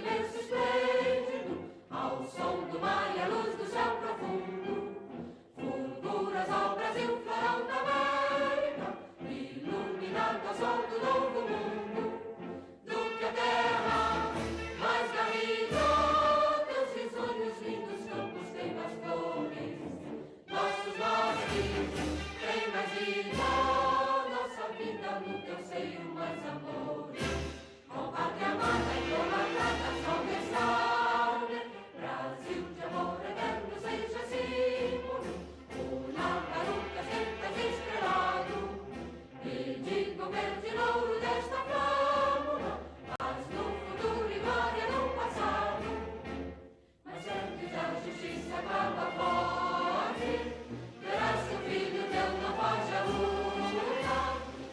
imenso esplêndido, ao som do mar e a luz do céu profundo. Fulguras ao Brasil, florão da América, iluminando ao sol do novo mundo. Do que a terra mais garrida, teus risonhos lindos campos têm mais flores. Nossos nortes têm mais vida, nossa vida no teu seio mais amores. Ó pátria amada, idolatrada, sol restaure, Brasil de amor eterno seja símbolo, una garupa sempre estrelado, e diga o verde louro desta flâmula, mas no futuro e glória no passado. Mas antes da justiça acaba forte, verás que o filho teu não foge à luta,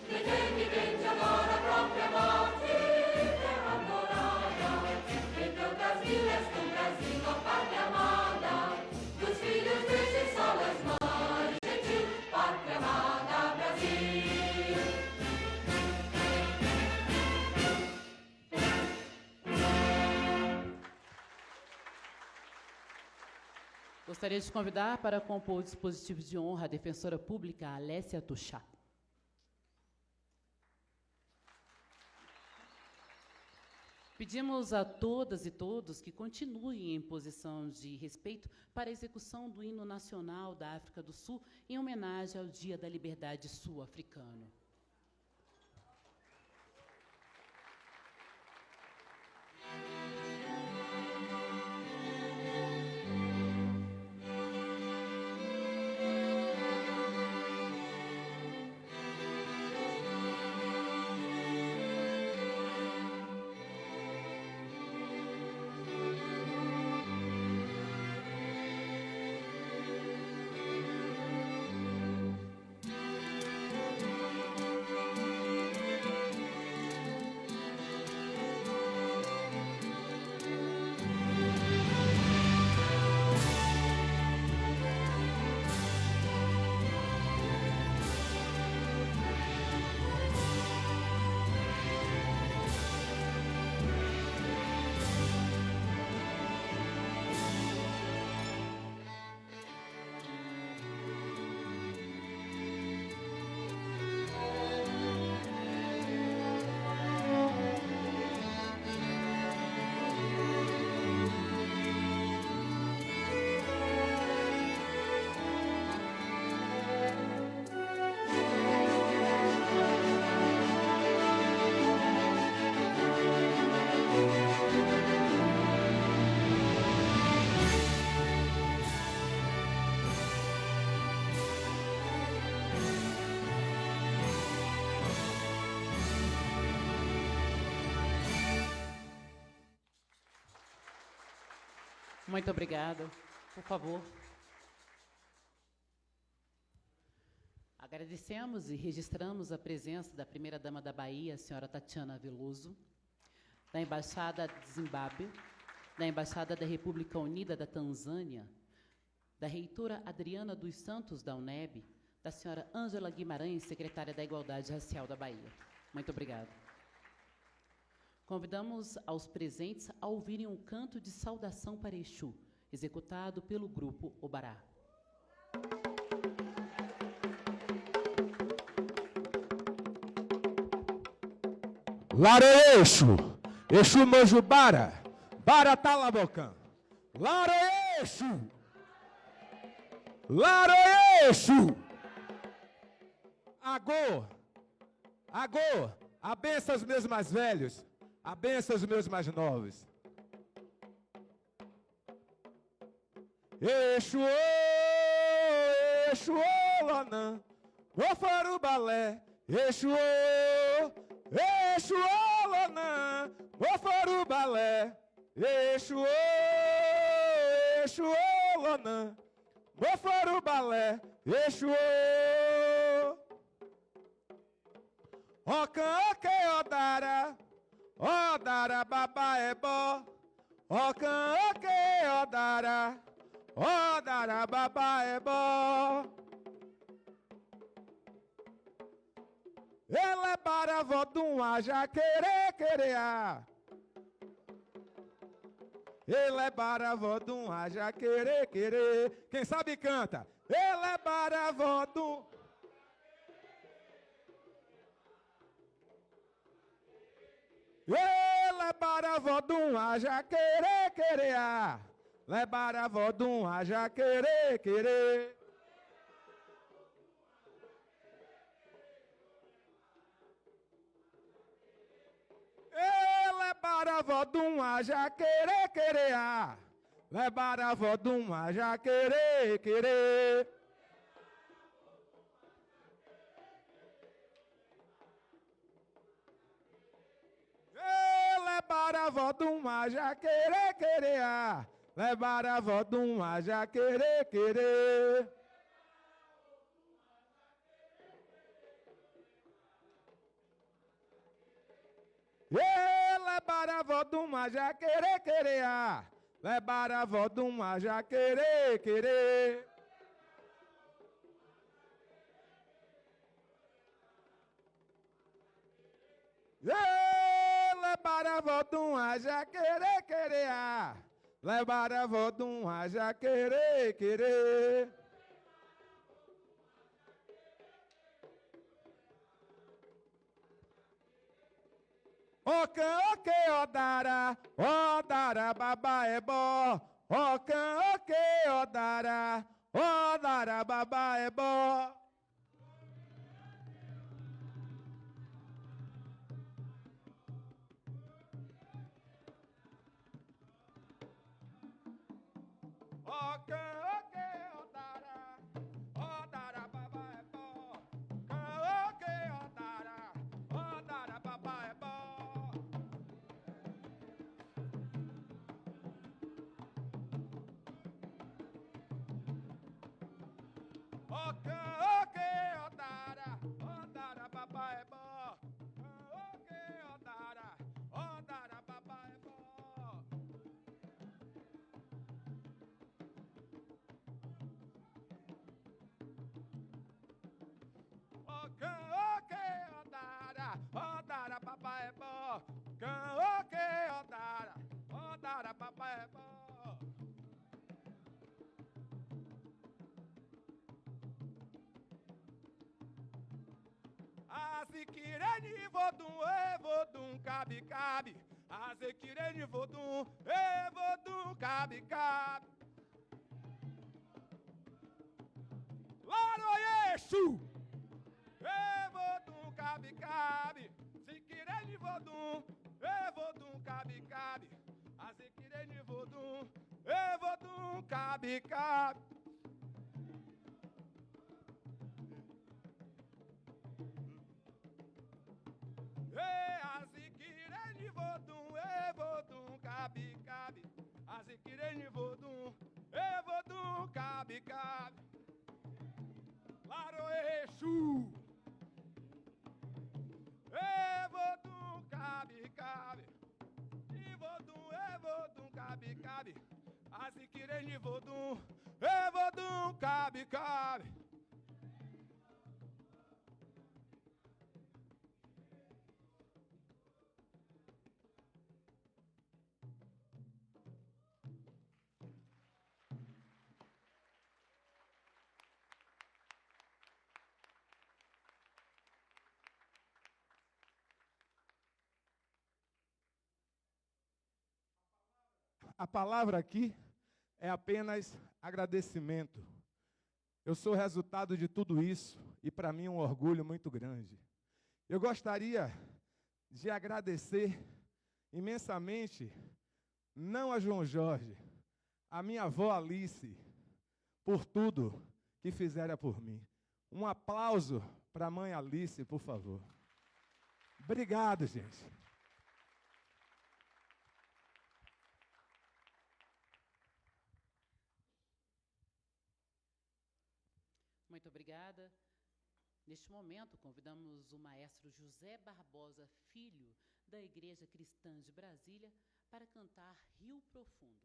de quem vivente adora a própria morte, terra adorada, entre outras vilas do Brasil, ó pátria amada, dos filhos deste sol és mais gentil, pátria amada, Brasil. Gostaria de convidar para compor o dispositivo de honra a defensora pública Alessia Tuchá. Pedimos a todas e todos que continuem em posição de respeito para a execução do hino nacional da África do Sul em homenagem ao Dia da Liberdade Sul-Africano. Muito obrigada. Por favor. Agradecemos e registramos a presença da primeira-dama da Bahia, a senhora Tatiana Veloso, da Embaixada de Zimbábue, da Embaixada da República Unida da Tanzânia, da reitora Adriana dos Santos, da UNEB, da senhora Ângela Guimarães, secretária da Igualdade Racial da Bahia. Muito obrigada. Convidamos aos presentes a ouvirem um canto de saudação para Exu, executado pelo grupo Obará. Laroeixo, Exu Mojubara, Baratalabocã. Laroeixo, Laroeixo. Agô, Agô, abença os meus mais velhos, abença os meus mais novos. Exu, Exu, Lanã, Mofaru Balé, Exu, Exu, Lanã, Mofaru Balé, Exu, Exu, Lanã, Mofaru Balé, Exu. Ocan, oque, odara, odara, baba é bó. Ocan, oque, odara, odara, baba é bó. Ele é para vodum, a já querer, querer. Ele é baravodum, haja querer, querer. Quem sabe canta. Ele é baravodum. Ele é baravodum, haja querer, querer. Le baravodum, haja querer, querer. Ele é baravodum, haja querer, querer. Le baravodum, haja querer, querer. Ele é baravodum, haja querer, querer. Le baravodum, haja querer, querer. Ele é baravodum, haja querer, querer. Le baravodum, haja querer, querer. Le baravodum, haja querer, querer. Le baravodum, haja querer, querer. Ocan, oque, odara, baba é bó. Ocan, oque, odara, baba é bó. Ocan, oque, odara, baba é bó. Ocan, oque, odara, baba é bó. Ocan, oque, odara, baba é bó. Ocan, oque, odara, baba é bó. Ocan, oque, odara, baba é bó. Ocan, oque, odara, baba é bó. Azikireni vodum, vodum, cabe, cabe. Azikireni vodum, vodum, cabe, cabe. Laroyexu! Vodum, cabe, cabe. Zikireni vodum, vodum, cabe, cabe. Azikireni vodum, vodum, cabe, cabe. Azikireni vodum, vodum, cabe, cabe. Azikireni vodum, vodum, cabe, cabe. Laroexu! Vodum, cabe, cabe. Vodum, cabe, cabe. Azikireni vodum, vodum, cabe, cabe. A palavra aqui é apenas agradecimento. Eu sou resultado de tudo isso e para mim é um orgulho muito grande. Eu gostaria de agradecer imensamente, não a João Jorge, a minha avó Alice, por tudo que fizera por mim. Um aplauso para a mãe Alice, por favor. Obrigado, gente. Muito obrigada. Neste momento, convidamos o maestro José Barbosa Filho, da Igreja Cristã de Brasília, para cantar Rio Profundo.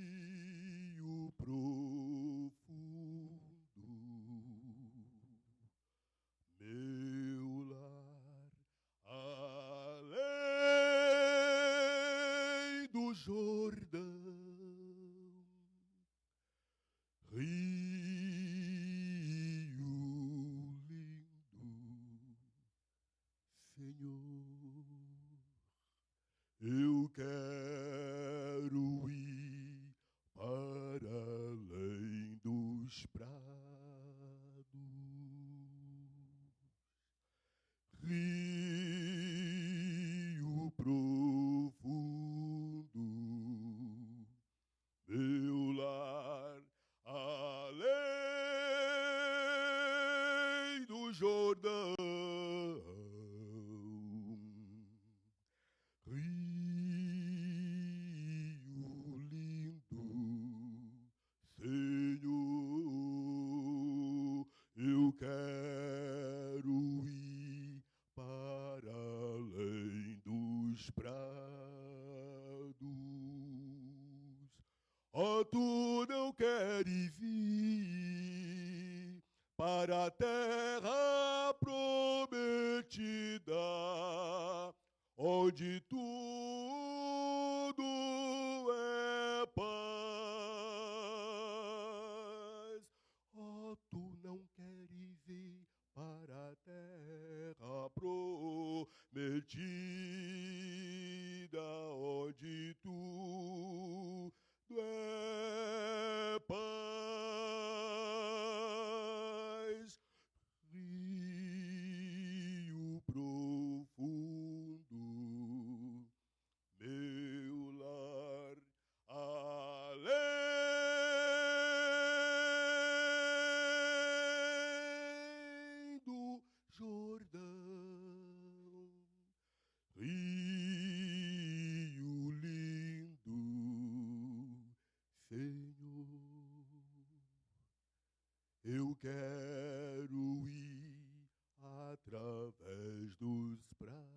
Rio profundo, meu lar, além do Jordão, Rio lindo, Senhor, eu quero ir para além dos prados, Rio profundo, meu lar, além do Jordão, Rio lindo, Senhor, eu quero ir para além dos prados. Oh, tu não queres vir para a terra prometida, onde tudo é paz. Oh, tu não queres vir para a terra prometida, onde tudo é paz. Rio profundo, meu lar, além do Jordão, Rio lindo, Senhor, eu quero ir através dos prados,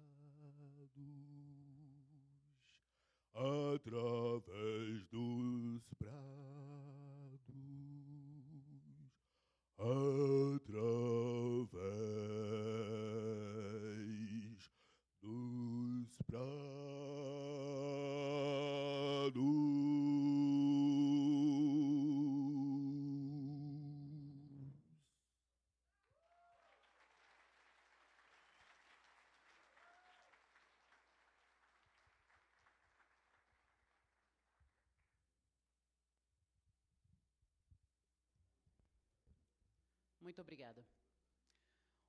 através dos prados, através dos prados. Muito obrigada.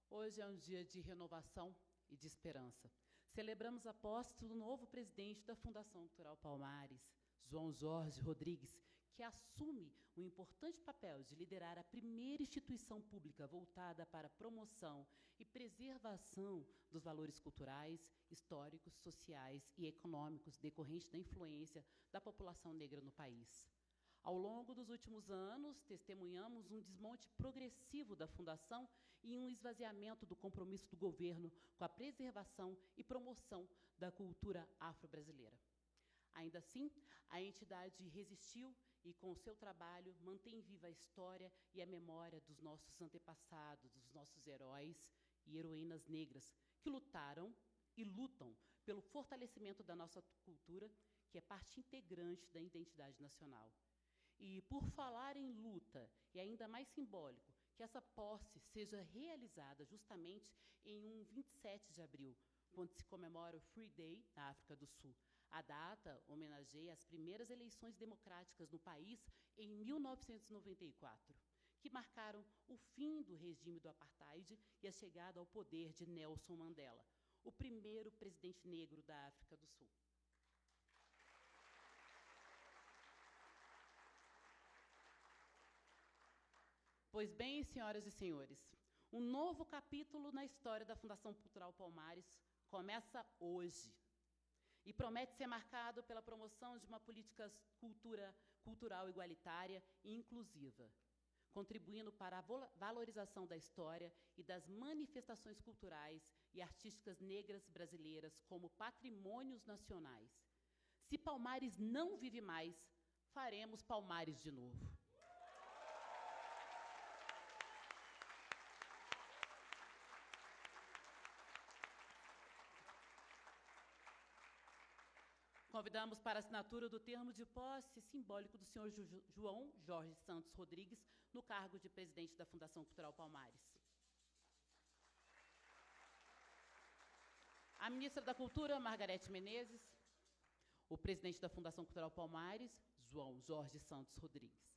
Hoje é um dia de renovação e de esperança. Celebramos a posse do novo presidente da Fundação Cultural Palmares, João Jorge Rodrigues, que assume o importante papel de liderar a primeira instituição pública voltada para a promoção e preservação dos valores culturais, históricos, sociais e econômicos decorrentes da influência da população negra no país. Ao longo dos últimos anos, testemunhamos um desmonte progressivo da Fundação e um esvaziamento do compromisso do governo com a preservação e promoção da cultura afro-brasileira. Ainda assim, a entidade resistiu e, com o seu trabalho, mantém viva a história e a memória dos nossos antepassados, dos nossos heróis e heroínas negras, que lutaram e lutam pelo fortalecimento da nossa cultura, que é parte integrante da identidade nacional. E, por falar em luta, é ainda mais simbólico que essa posse seja realizada justamente em um 27 de abril, quando se comemora o Free Day na África do Sul. A data homenageia as primeiras eleições democráticas no país em 1994, que marcaram o fim do regime do apartheid e a chegada ao poder de Nelson Mandela, o primeiro presidente negro da África do Sul. Pois bem, senhoras e senhores, um novo capítulo na história da Fundação Cultural Palmares começa hoje e promete ser marcado pela promoção de uma política cultural igualitária e inclusiva, contribuindo para a valorização da história e das manifestações culturais e artísticas negras brasileiras como patrimônios nacionais, Se Palmares não vive mais, faremos Palmares de novo. Convidamos para a assinatura do termo de posse simbólico do senhor João Jorge Santos Rodrigues, no cargo de presidente da Fundação Cultural Palmares. A ministra da Cultura, Margarete Menezes. O presidente da Fundação Cultural Palmares, João Jorge Santos Rodrigues.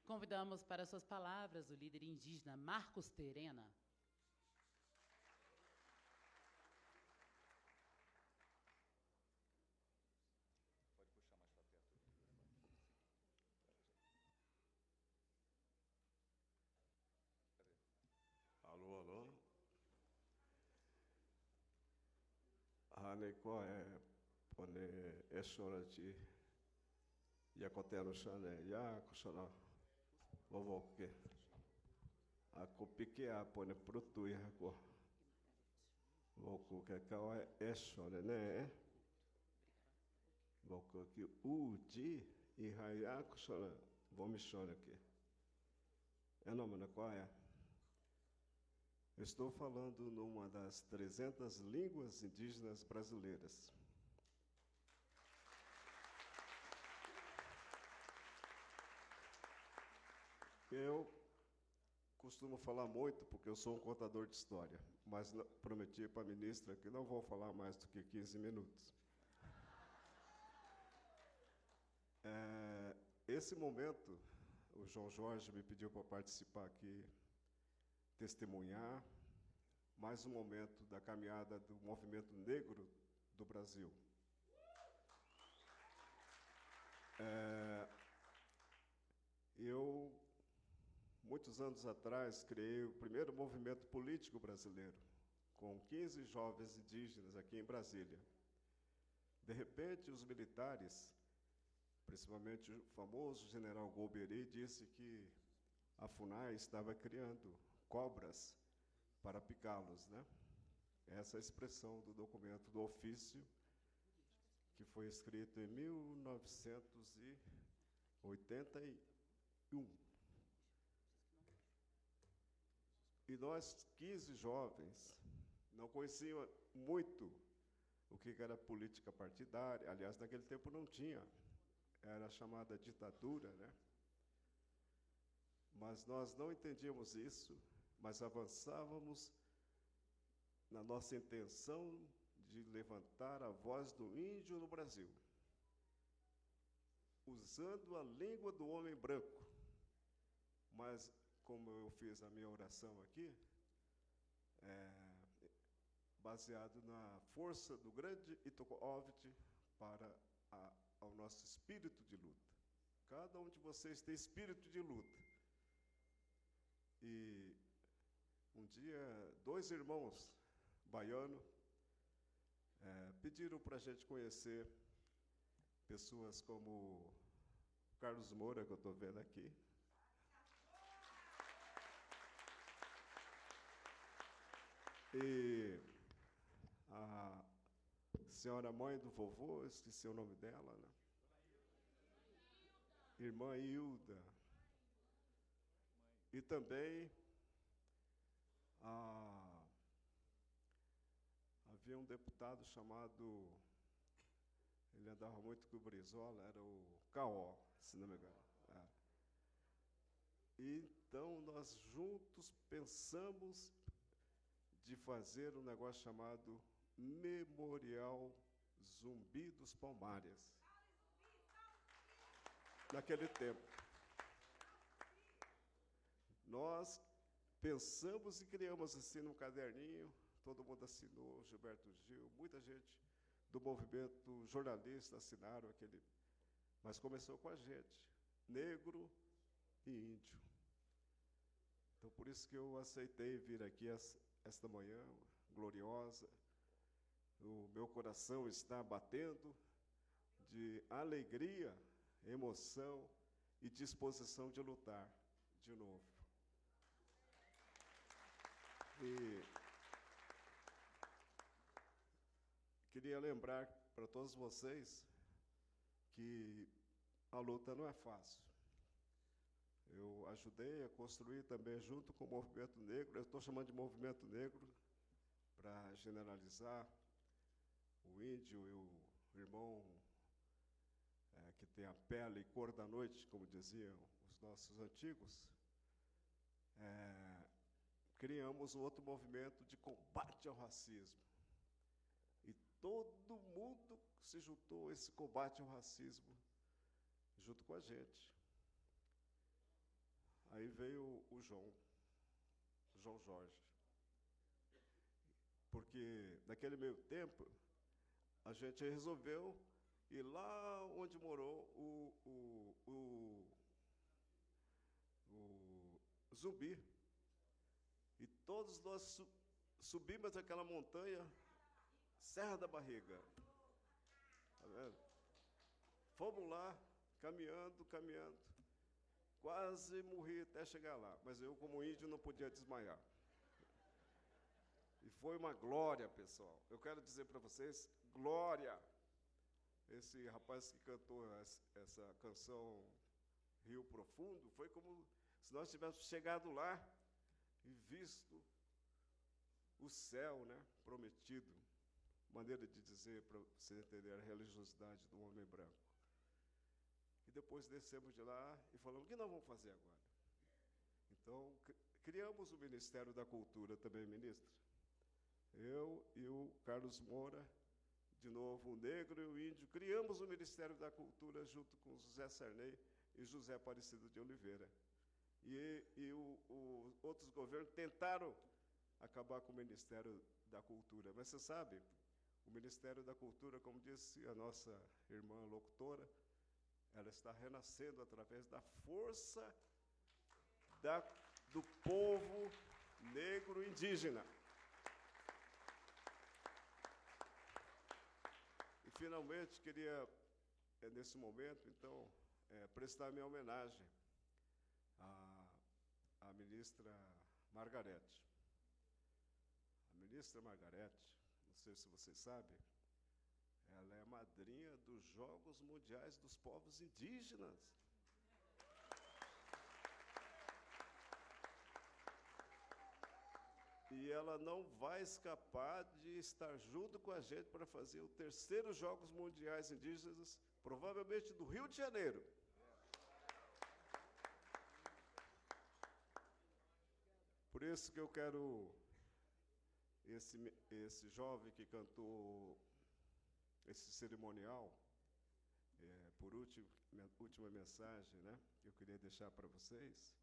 Convidamos para suas palavras o líder indígena Marcos Terena. Pode puxar mais para perto. Cadê? Alô, alô. Hane ko pone esorati ya kotero shane ya kusona vovoke. A kopike a pone prutui ko. Voku ke kawa esore ne. Voku ki uji e haya kusona vomishone ke. É nome na qual é? Estou falando numa das 300 línguas indígenas brasileiras. Eu costumo falar muito, porque eu sou um contador de história, mas prometi para a ministra que não vou falar mais do que 15 minutos. Esse momento, o João Jorge me pediu para participar aqui, testemunhar mais um momento da caminhada do movimento negro do Brasil. Eu, muitos anos atrás, criei o primeiro movimento político brasileiro, com 15 jovens indígenas aqui em Brasília. De repente, os militares, principalmente o famoso general Golbery, disse que a FUNAI estava criando cobras para picá-los, né? Essa é a expressão do documento do ofício, que foi escrito em 1981. E nós, 15 jovens, não conhecíamos muito o que era política partidária. Aliás, naquele tempo não tinha. Era chamada ditadura, né? Mas nós não entendíamos isso, mas avançávamos na nossa intenção de levantar a voz do índio no Brasil, usando a língua do homem branco. Mas, como eu fiz a minha oração aqui, baseado na força do grande Itokovit para ao nosso espírito de luta. Cada um de vocês tem espírito de luta. E um dia, 2 irmãos baianos pediram para a gente conhecer pessoas como Carlos Moura, que eu estou vendo aqui. E a senhora mãe do vovô, esqueci o nome dela, né? irmã Hilda. E também havia um deputado chamado, ele andava muito com o Brizola, era o Caó, se não me engano. É. Então, nós juntos pensamos de fazer um negócio chamado Memorial Zumbi dos Palmares. Naquele tempo. Nós pensamos e criamos assim num caderninho, todo mundo assinou, Gilberto Gil, muita gente do movimento jornalista assinaram aquele, mas começou com a gente, negro e índio. Então, por isso que eu aceitei vir aqui esta manhã gloriosa. O meu coração está batendo de alegria, emoção e disposição de lutar de novo. E queria lembrar para todos vocês que a luta não é fácil. Eu ajudei a construir também, junto com o movimento negro, eu estou chamando de movimento negro, para generalizar, o índio e o irmão que tem a pele e cor da noite, como diziam os nossos antigos, criamos um outro movimento de combate ao racismo. E todo mundo se juntou a esse combate ao racismo junto com a gente. Aí veio o João Jorge. Porque, naquele meio tempo, a gente resolveu ir lá onde morou o Zumbi. E todos nós subimos aquela montanha, Serra da Barriga. Tá vendo? Fomos lá, caminhando. Quase morri até chegar lá. Mas eu, como índio, não podia desmaiar. E foi uma glória, pessoal. Eu quero dizer para vocês, glória! Esse rapaz que cantou essa canção Rio Profundo, foi como se nós tivéssemos chegado lá e visto o céu, né, prometido. Maneira de dizer, para você entender a religiosidade do homem branco. E depois descemos de lá e falamos, o que nós vamos fazer agora? Então, criamos o Ministério da Cultura também, ministro. Eu e o Carlos Moura, de novo o negro e o índio, criamos o Ministério da Cultura junto com José Sarney e José Aparecido de Oliveira. E os outros governos tentaram acabar com o Ministério da Cultura. Mas você sabe, o Ministério da Cultura, como disse a nossa irmã locutora, ela está renascendo através da força do povo negro indígena. E, finalmente, queria, nesse momento, então, prestar minha homenagem à ministra Margarete. A ministra Margarete, não sei se vocês sabem, ela é madrinha dos Jogos Mundiais dos Povos Indígenas. E ela não vai escapar de estar junto com a gente para fazer o terceiro Jogos Mundiais Indígenas, provavelmente do Rio de Janeiro. Por isso que eu quero, esse jovem que cantou esse cerimonial, por última mensagem, né, que eu queria deixar para vocês,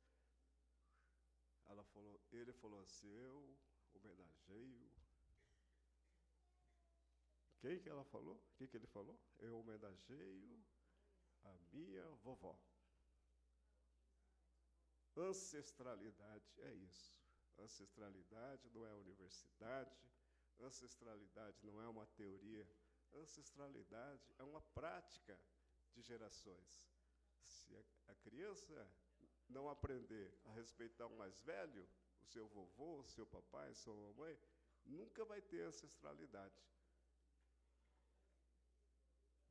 ele falou assim, eu homenageio... Quem que ela falou? O que ele falou? Eu homenageio a minha vovó. Ancestralidade é isso. Ancestralidade não é universidade, ancestralidade não é uma teoria, ancestralidade é uma prática de gerações. Se a criança não aprender a respeitar o mais velho, o seu vovô, o seu papai, sua mamãe, nunca vai ter ancestralidade.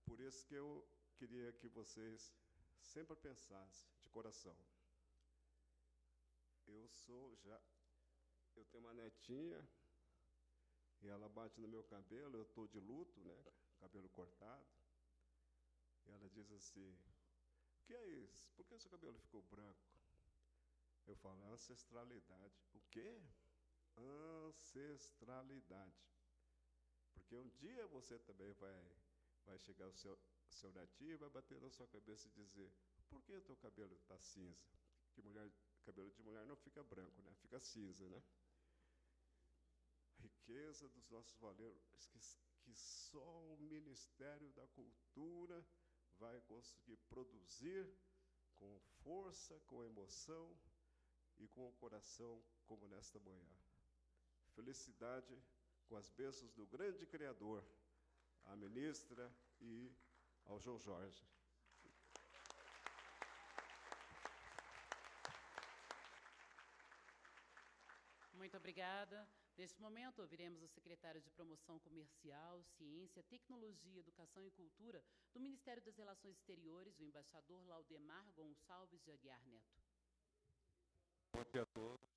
Por isso que eu queria que vocês sempre pensasse de coração. Eu tenho uma netinha e ela bate no meu cabelo, eu estou de luto, né? Cabelo cortado. E ela diz assim: o que é isso? Por que seu cabelo ficou branco? Eu falo: ancestralidade. O quê? Ancestralidade. Porque um dia você também vai chegar ao seu netinho e vai bater na sua cabeça e dizer: por que o teu cabelo está cinza? Que cabelo de mulher não fica branco, né? Fica cinza, né? Riqueza dos nossos valores que só o Ministério da Cultura vai conseguir produzir com força, com emoção e com o coração, como nesta manhã. Felicidade com as bênçãos do grande Criador, à ministra e ao João Jorge. Muito obrigada. Neste momento, ouviremos o secretário de Promoção Comercial, Ciência, Tecnologia, Educação e Cultura do Ministério das Relações Exteriores, o embaixador Laudemar Gonçalves de Aguiar Neto. Bom dia a todos.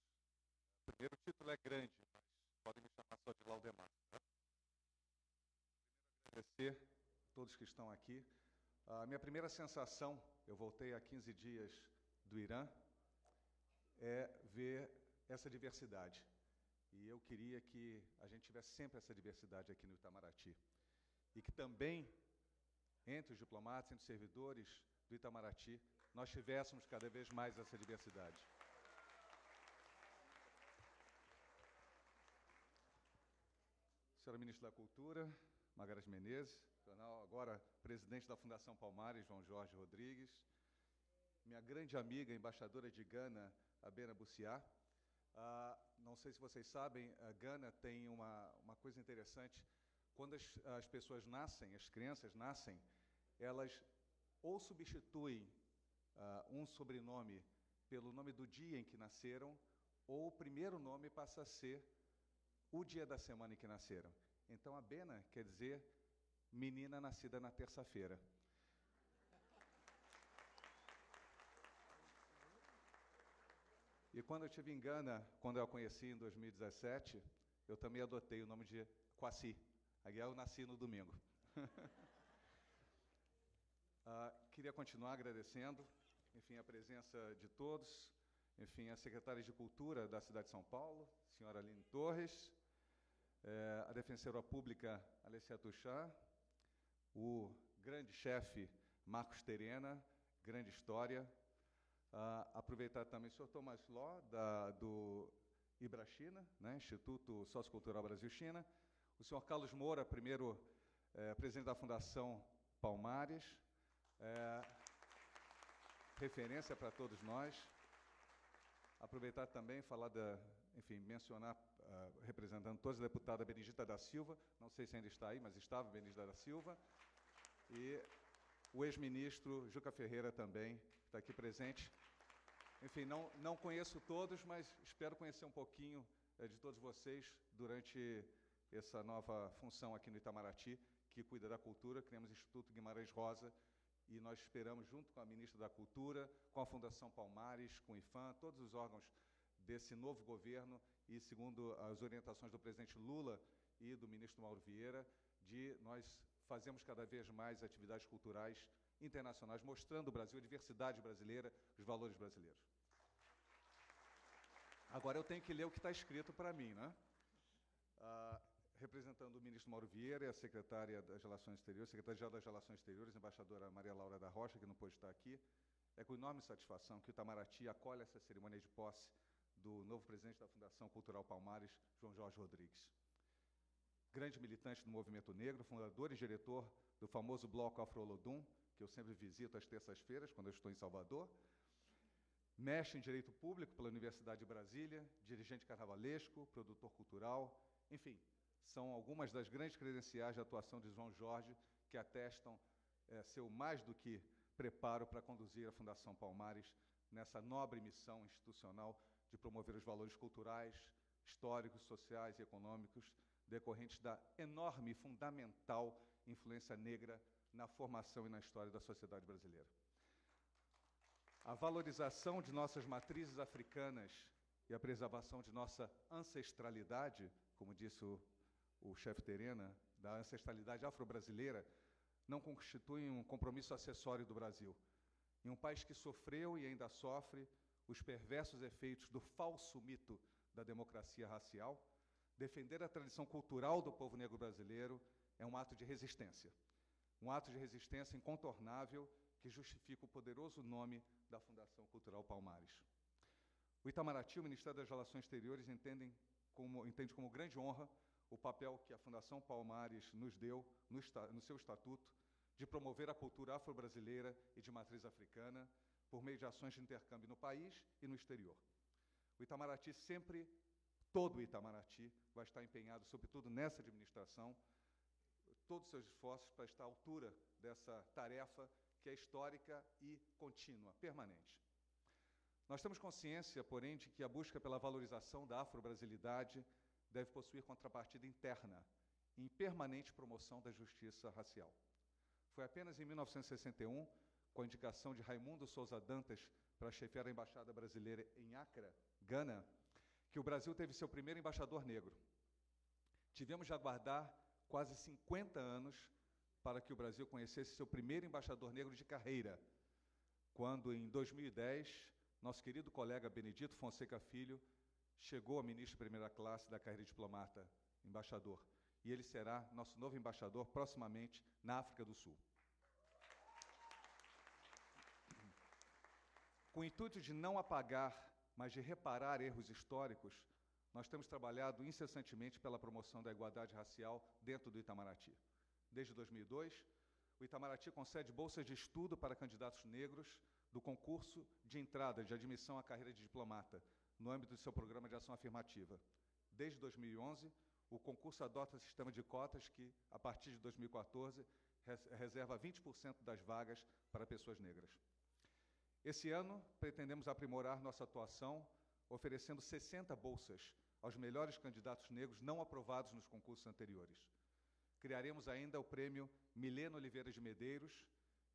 Primeiro, o título é grande, mas podem me chamar só de Laudemar. Tá? Primeiro, agradecer a todos que estão aqui. A minha primeira sensação, eu voltei há 15 dias do Irã, é ver essa diversidade. E eu queria que a gente tivesse sempre essa diversidade aqui no Itamaraty. E que também, entre os diplomatas, entre os servidores do Itamaraty, nós tivéssemos cada vez mais essa diversidade. Senhora Ministra da Cultura, Margareth Menezes, agora presidente da Fundação Palmares, João Jorge Rodrigues, minha grande amiga, embaixadora de Gana, Abena Bussiá. Não sei se vocês sabem, a Gana tem uma coisa interessante. Quando as pessoas nascem, as crianças nascem, elas ou substituem um sobrenome pelo nome do dia em que nasceram, ou o primeiro nome passa a ser o dia da semana em que nasceram. Então, a Bena quer dizer menina nascida na terça-feira. E quando eu estive em Gana, quando eu a conheci em 2017, eu também adotei o nome de Kwasi. Aí eu nasci no domingo. Queria continuar agradecendo, enfim, a presença de todos, enfim, a secretária de Cultura da cidade de São Paulo, senhora Aline Torres, a defensora pública Alessia Tuchá, o grande chefe Marcos Terena, grande história. Aproveitar também o senhor Thomas Ló, do Ibrachina, né, Instituto Sociocultural Brasil-China, o senhor Carlos Moura, primeiro presidente da Fundação Palmares, referência para todos nós. Aproveitar também, falar enfim, mencionar, representando todos, a deputada Benedita da Silva, não sei se ainda está aí, mas estava Benedita da Silva, e o ex-ministro Juca Ferreira também, que está aqui presente. Enfim, não conheço todos, mas espero conhecer um pouquinho de todos vocês durante essa nova função aqui no Itamaraty, que cuida da cultura. Criamos o Instituto Guimarães Rosa, e nós esperamos, junto com a ministra da Cultura, com a Fundação Palmares, com o IFAM, todos os órgãos desse novo governo, e segundo as orientações do presidente Lula e do ministro Mauro Vieira, de nós fazermos cada vez mais atividades culturais internacionais, mostrando o Brasil, a diversidade brasileira, os valores brasileiros. Agora eu tenho que ler o que está escrito para mim, né? Representando o ministro Mauro Vieira e a secretária das Relações Exteriores, secretária-geral das Relações Exteriores, embaixadora Maria Laura da Rocha, que não pôde estar aqui, é com enorme satisfação que o Itamaraty acolhe essa cerimônia de posse do novo presidente da Fundação Cultural Palmares, João Jorge Rodrigues. Grande militante do movimento negro, fundador e diretor do famoso bloco Afro-Olodum, que eu sempre visito às terças-feiras, quando eu estou em Salvador. Mestre em Direito Público pela Universidade de Brasília, dirigente carnavalesco, produtor cultural, enfim, são algumas das grandes credenciais de atuação de João Jorge que atestam seu mais do que preparo para conduzir a Fundação Palmares nessa nobre missão institucional de promover os valores culturais, históricos, sociais e econômicos decorrentes da enorme e fundamental influência negra na formação e na história da sociedade brasileira. A valorização de nossas matrizes africanas e a preservação de nossa ancestralidade, como disse o chefe Terena, da ancestralidade afro-brasileira, não constituem um compromisso acessório do Brasil. Em um país que sofreu e ainda sofre os perversos efeitos do falso mito da democracia racial, defender a tradição cultural do povo negro brasileiro é um ato de resistência. Um ato de resistência incontornável que justifica o poderoso nome da Fundação Cultural Palmares. O Itamaraty, o Ministério das Relações Exteriores, entende como grande honra o papel que a Fundação Palmares nos deu no seu estatuto de promover a cultura afro-brasileira e de matriz africana por meio de ações de intercâmbio no país e no exterior. O Itamaraty todo o Itamaraty vai estar empenhado, sobretudo nessa administração, todos os seus esforços para estar à altura dessa tarefa que é histórica e contínua, permanente. Nós temos consciência, porém, de que a busca pela valorização da afro-brasilidade deve possuir contrapartida interna, em permanente promoção da justiça racial. Foi apenas em 1961, com a indicação de Raimundo Souza Dantas para chefiar a Embaixada Brasileira em Accra, Gana, que o Brasil teve seu primeiro embaixador negro. Tivemos de aguardar quase 50 anos para que o Brasil conhecesse seu primeiro embaixador negro de carreira, quando, em 2010, nosso querido colega Benedito Fonseca Filho chegou a ministro de primeira classe da carreira de diplomata, embaixador, e ele será nosso novo embaixador proximamente na África do Sul. Com o intuito de não apagar, mas de reparar erros históricos, nós temos trabalhado incessantemente pela promoção da igualdade racial dentro do Itamaraty. Desde 2002, o Itamaraty concede bolsas de estudo para candidatos negros do concurso de entrada de admissão à carreira de diplomata, no âmbito do seu programa de ação afirmativa. Desde 2011, o concurso adota sistema de cotas que, a partir de 2014, reserva 20% das vagas para pessoas negras. Esse ano, pretendemos aprimorar nossa atuação, oferecendo 60 bolsas aos melhores candidatos negros não aprovados nos concursos anteriores. Criaremos ainda o prêmio Milena Oliveira de Medeiros,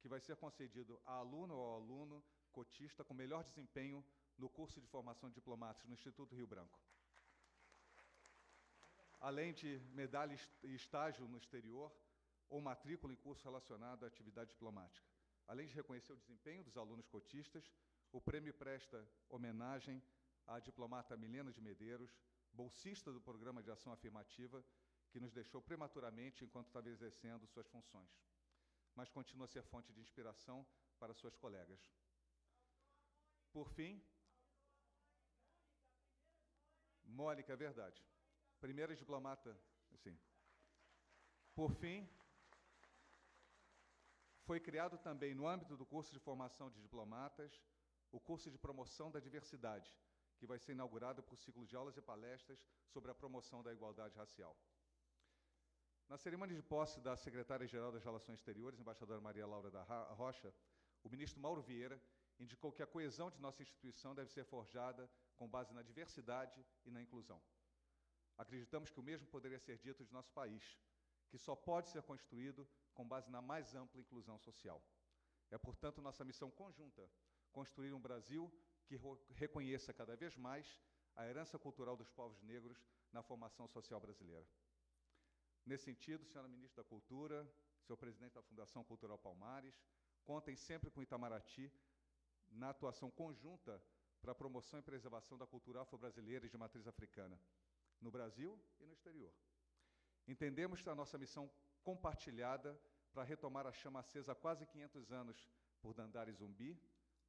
que vai ser concedido a aluno ou ao aluno cotista com melhor desempenho no curso de formação de diplomatas no Instituto Rio Branco. Além de medalha e estágio no exterior ou matrícula em curso relacionado à atividade diplomática. Além de reconhecer o desempenho dos alunos cotistas, o prêmio presta homenagem à diplomata Milena de Medeiros, bolsista do Programa de Ação Afirmativa, que nos deixou prematuramente enquanto estava exercendo suas funções, mas continua a ser fonte de inspiração para suas colegas. Por fim, Mônica, é verdade. Primeira diplomata, sim. Por fim, foi criado também, no âmbito do curso de formação de diplomatas, o curso de promoção da diversidade, que vai ser inaugurado por ciclo de aulas e palestras sobre a promoção da igualdade racial. Na cerimônia de posse da secretária-geral das Relações Exteriores, embaixadora Maria Laura da Rocha, o ministro Mauro Vieira indicou que a coesão de nossa instituição deve ser forjada com base na diversidade e na inclusão. Acreditamos que o mesmo poderia ser dito de nosso país, que só pode ser construído com base na mais ampla inclusão social. É, portanto, nossa missão conjunta construir um Brasil que reconheça cada vez mais a herança cultural dos povos negros na formação social brasileira. Nesse sentido, senhora ministra da Cultura, senhor presidente da Fundação Cultural Palmares, contem sempre com o Itamaraty na atuação conjunta para a promoção e preservação da cultura afro-brasileira e de matriz africana, no Brasil e no exterior. Entendemos a nossa missão compartilhada para retomar a chama acesa há quase 500 anos por Dandara Zumbi,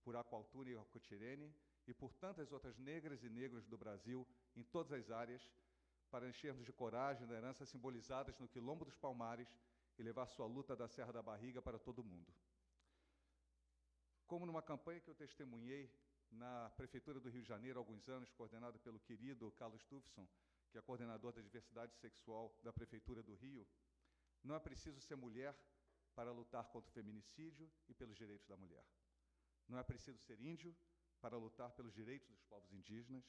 por Aqualtune e Acotirene e por tantas outras negras e negros do Brasil em todas as áreas, para enchermos de coragem da herança simbolizadas no Quilombo dos Palmares e levar sua luta da Serra da Barriga para todo o mundo. Como numa campanha que eu testemunhei na Prefeitura do Rio de Janeiro há alguns anos, coordenada pelo querido Carlos Tufson, que é coordenador da diversidade sexual da Prefeitura do Rio, não é preciso ser mulher para lutar contra o feminicídio e pelos direitos da mulher. Não é preciso ser índio para lutar pelos direitos dos povos indígenas.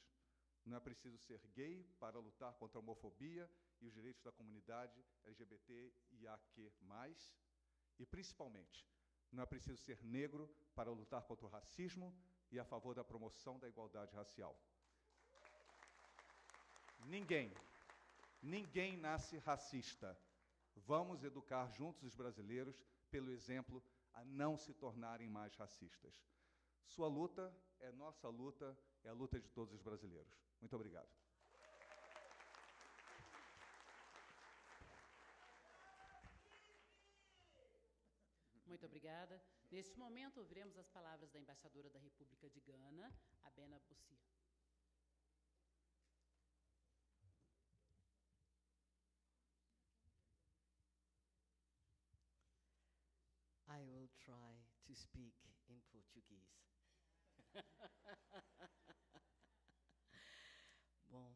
Não é preciso ser gay para lutar contra a homofobia e os direitos da comunidade LGBTIAQ+. E, principalmente, Não é preciso ser negro para lutar contra o racismo e a favor da promoção da igualdade racial. Ninguém nasce racista. Vamos educar juntos os brasileiros, pelo exemplo, a não se tornarem mais racistas. Sua luta é nossa luta, é a luta de todos os brasileiros. Muito obrigado. Muito obrigada. Neste momento, ouviremos as palavras da embaixadora da República de Gana, Abena Bussi. I will try to speak in Portuguese. Bom,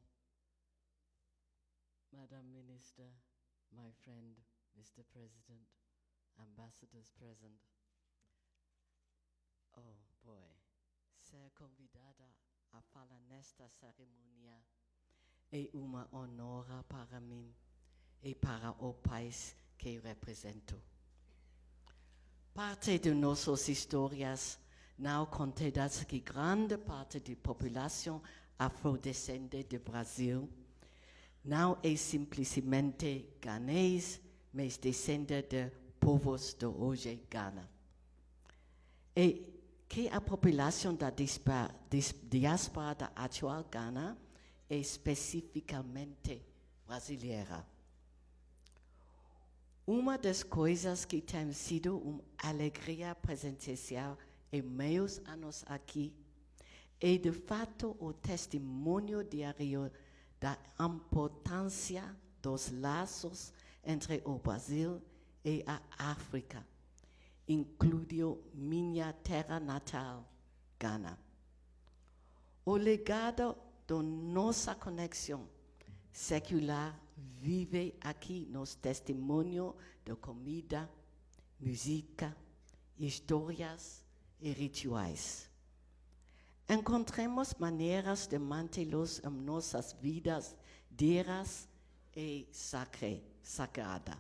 Madam Minister, my friend, Mr. President, ambassadors present. Oh boy, ser convidada a falar nesta cerimônia é uma honra para mim e para o país que represento. Parte de nossas histórias não contadas que grande parte da população afrodescendente do Brasil não é simplesmente ganês, mas descende de povos de hoje Gana. E que a população da diáspora da atual Gana é especificamente brasileira. Uma das coisas que tem sido uma alegria presencial em meus anos aqui é, de fato, o testemunho diário da importância dos laços entre o Brasil e a África, incluindo minha terra natal, Gana. O legado da nossa conexão secular vive aqui nos testemunhos de comida, música, histórias e rituais. Encontramos maneiras de mantê-los em nossas vidas diárias e sagradas.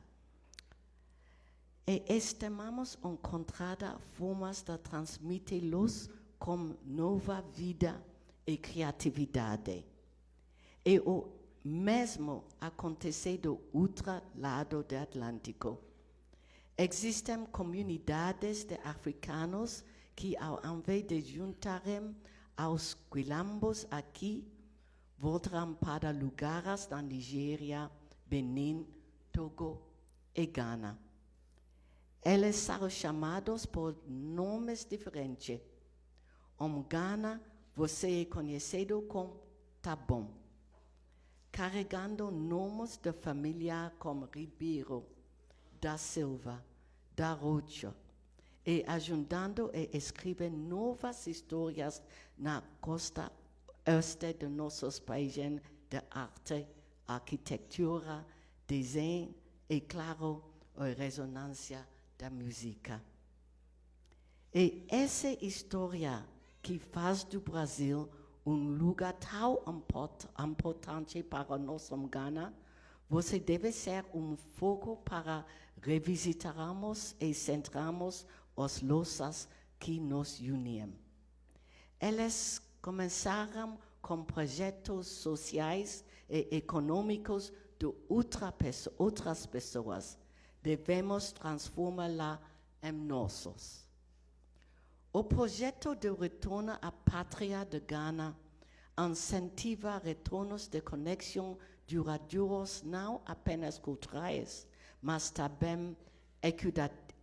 E estimamos encontrar formas de transmiti-los com nova vida e criatividade. E o mesmo acontece do outro lado do Atlântico. Existem comunidades de africanos que, ao invés de juntarem aos quilombos aqui, voltarão para lugares da Nigéria, Benin, Togo e Gana. Eles são chamados por nomes diferentes. Em Gana, você é conhecido como Tabon, carregando nomes de família como Ribeiro, da Silva, da Rocha, e ajudando a escrever novas histórias na costa oeste de nossos países de arte, arquitetura, desenho e, claro, a ressonância da música. E essa história que faz do Brasil um lugar tão importante para nós em Gana, você deve ser um foco para revisitarmos e centrarmos os laços que nos unem. Eles começaram com projetos sociais e econômicos de outras pessoas. Devemos transformá-la em nossos. O projeto de retorno à pátria de Gana incentiva retornos de conexão duradouros não apenas culturais, mas também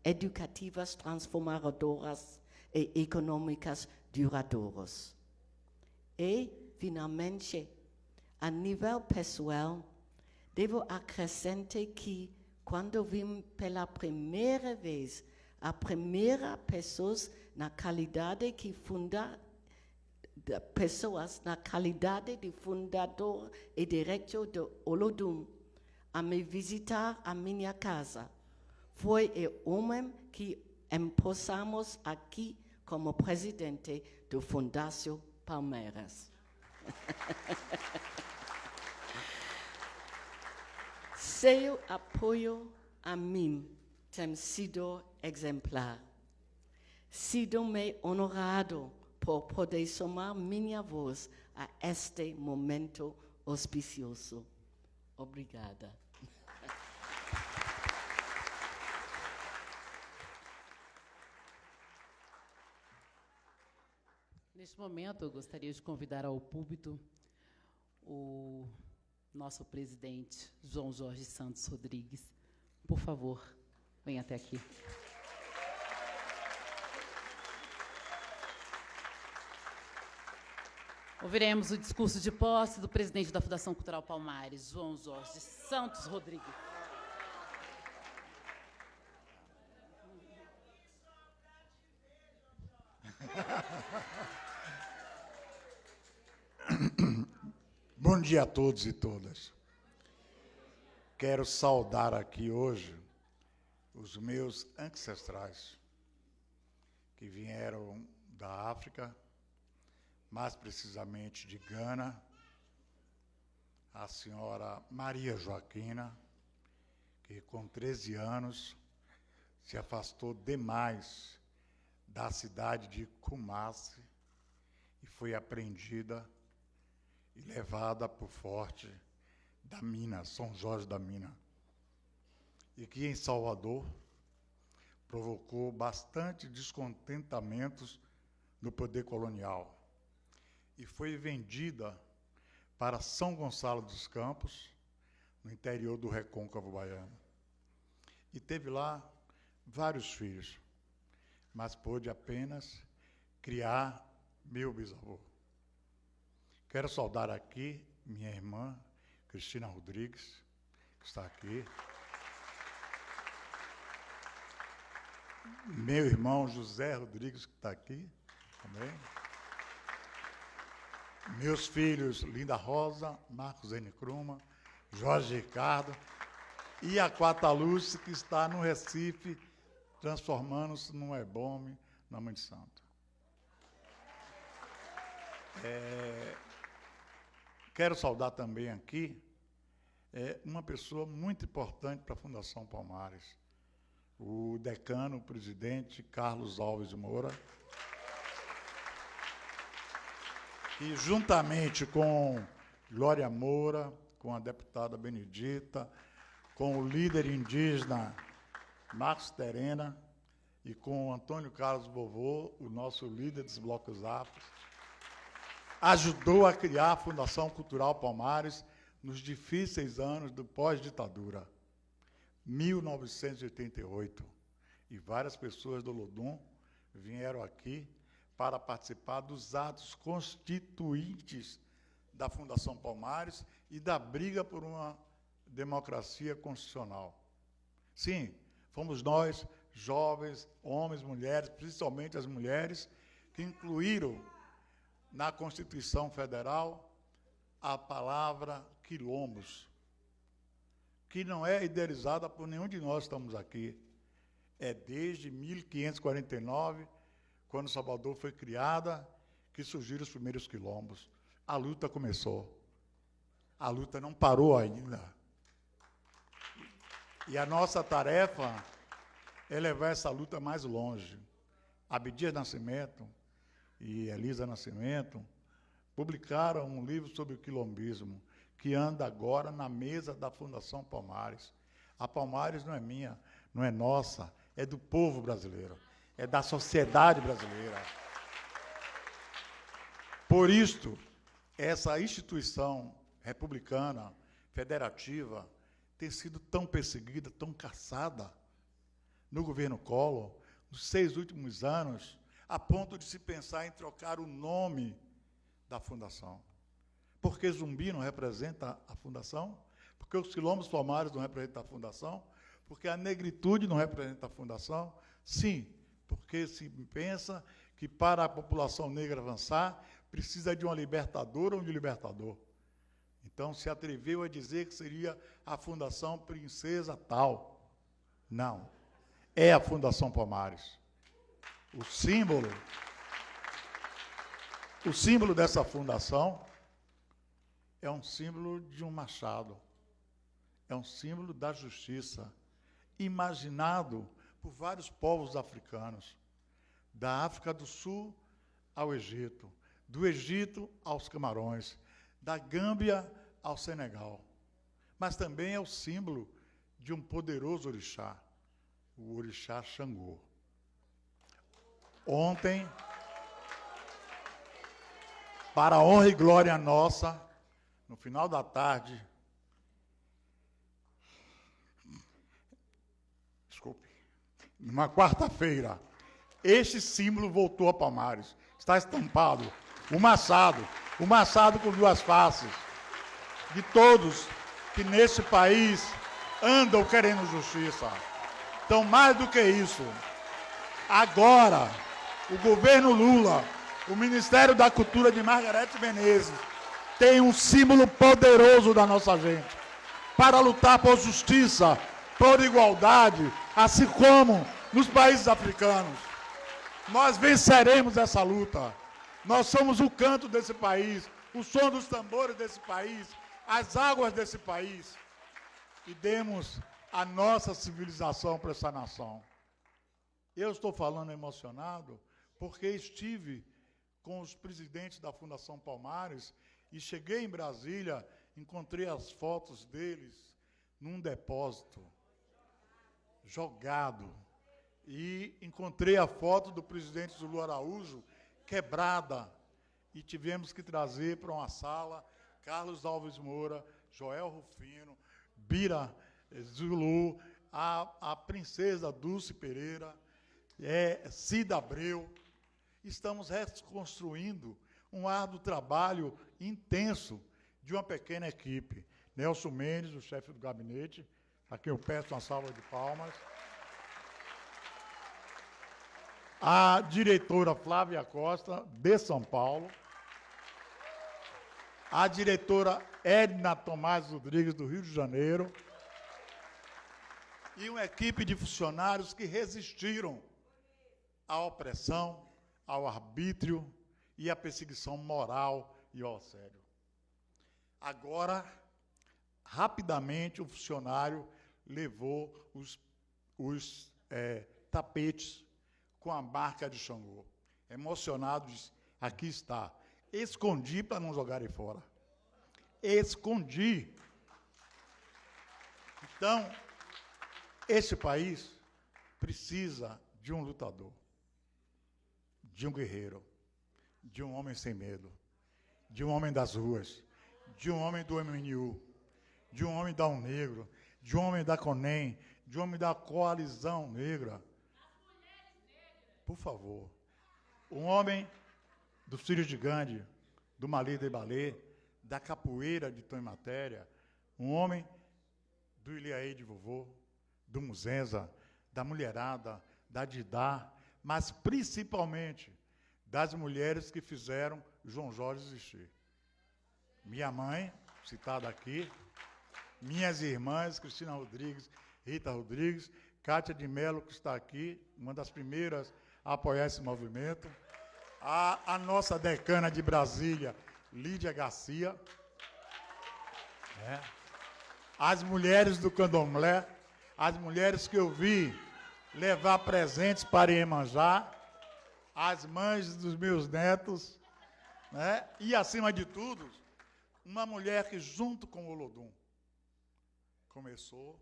educativas, transformadoras e econômicas duradouras. E, finalmente, a nível pessoal, devo acrescentar que, quando vim pela primeira vez a primeira pessoas na qualidade de fundador e diretor do Olodum a me visitar a minha casa, foi o homem que empossamos aqui como presidente do Fundação Palmeiras. Seu apoio a mim tem sido exemplar Sinto-me honorado por poder somar minha voz a este momento auspicioso. Obrigada. Neste momento, eu gostaria de convidar ao púlpito o nosso presidente, João Jorge Santos Rodrigues. Por favor, venha até aqui. Ouviremos o discurso de posse do presidente da Fundação Cultural Palmares, João Jorge Santos Rodrigues. Bom dia a todos e todas. Quero saudar aqui hoje os meus ancestrais que vieram da África, mais precisamente de Gana, a senhora Maria Joaquina, que com 13 anos se afastou demais da cidade de Kumasi e foi apreendida e levada para o forte da Mina, São Jorge da Mina, e que em Salvador provocou bastante descontentamentos no poder colonial, e foi vendida para São Gonçalo dos Campos, no interior do Recôncavo Baiano. E teve lá vários filhos, mas pôde apenas criar meu bisavô. Quero saudar aqui minha irmã, Cristina Rodrigues, que está aqui. Meu irmão José Rodrigues, que está aqui também. Meus filhos, Linda Rosa, Marcos N. Kruma, Jorge Ricardo, e a Quataluz, que está no Recife, transformando-se num ebome na Mãe de Santo. Quero saudar também aqui uma pessoa muito importante para a Fundação Palmares, o decano, o presidente Carlos Alves de Moura, que juntamente com Glória Moura, com a deputada Benedita, com o líder indígena Marcos Terena e com o Antônio Carlos Bovô, o nosso líder dos blocos afros, ajudou a criar a Fundação Cultural Palmares nos difíceis anos do pós-ditadura, 1988. E várias pessoas do Lodum vieram aqui para participar dos atos constituintes da Fundação Palmares e da briga por uma democracia constitucional. Sim, fomos nós, jovens, homens, mulheres, principalmente as mulheres, que incluíram na Constituição Federal a palavra quilombos, que não é idealizada por nenhum de nós que estamos aqui. É desde 1549, quando Salvador foi criada, que surgiram os primeiros quilombos. A luta começou. A luta não parou ainda. E a nossa tarefa é levar essa luta mais longe. Abdias Nascimento e Elisa Nascimento publicaram um livro sobre o quilombismo, que anda agora na mesa da Fundação Palmares. A Palmares não é minha, não é nossa, é do povo brasileiro, é da sociedade brasileira. Por isto, essa instituição republicana, federativa, tem sido tão perseguida, tão caçada no governo Collor, nos 6 últimos anos, a ponto de se pensar em trocar o nome da fundação. Porque Zumbi não representa a fundação? Porque os quilombos palmares não representam a fundação? Porque a negritude não representa a fundação? Sim, porque se pensa que para a população negra avançar, precisa de uma libertadora ou de um libertador. Então, se atreveu a dizer que seria a Fundação Princesa tal. Não, é a Fundação Palmares. O símbolo dessa fundação é um símbolo de um machado, é um símbolo da justiça, imaginado por vários povos africanos, da África do Sul ao Egito, do Egito aos Camarões, da Gâmbia ao Senegal. Mas também é o símbolo de um poderoso orixá, o orixá Xangô. Ontem, para a honra e glória nossa, no final da tarde, numa quarta-feira, este símbolo voltou a Palmares. Está estampado o machado com duas faces, de todos que nesse país andam querendo justiça. Então, mais do que isso, agora, o governo Lula, o Ministério da Cultura de Margarete Menezes, tem um símbolo poderoso da nossa gente, para lutar por justiça, por igualdade, assim como nos países africanos. Nós venceremos essa luta. Nós somos o canto desse país, o som dos tambores desse país, as águas desse país. E demos a nossa civilização para essa nação. Eu estou falando emocionado porque estive com os presidentes da Fundação Palmares e cheguei em Brasília, encontrei as fotos deles num depósito, jogado. E encontrei a foto do presidente Zulu Araújo quebrada. E tivemos que trazer para uma sala Carlos Alves Moura, Joel Rufino, Bira Zulu, a princesa Dulce Pereira, Cida Abreu. Estamos reconstruindo um árduo trabalho intenso de uma pequena equipe. Nelson Mendes, o chefe do gabinete, a quem eu peço uma salva de palmas. A diretora Flávia Costa, de São Paulo. A diretora Edna Tomás Rodrigues, do Rio de Janeiro. E uma equipe de funcionários que resistiram à opressão, ao arbítrio e à perseguição moral e ao assédio. Agora, rapidamente, o funcionário levou os tapetes com a marca de Xangô. Emocionado, disse, aqui está. Escondi para não jogarem fora. Escondi. Então, esse país precisa de um lutador, de um guerreiro, de um homem sem medo, de um homem das ruas, de um homem do MNU, de um homem da Negro, de um homem da CONEM, de um homem da Coalizão Negra. Por favor. Um homem dos Filhos de Gandhi, do Malê de Balê, da capoeira de Tom e Matéria, um homem do Ilhaí de Vovô, do Muzenza, da mulherada, da Didá, mas principalmente das mulheres que fizeram João Jorge existir. Minha mãe, citada aqui, minhas irmãs, Cristina Rodrigues, Rita Rodrigues, Cátia de Mello, que está aqui, uma das primeiras a apoiar esse movimento, a nossa decana de Brasília, Lídia Garcia, as mulheres do Candomblé, as mulheres que eu vi levar presentes para Iemanjá, as mães dos meus netos, e, acima de tudo, uma mulher que, junto com o Olodum, começou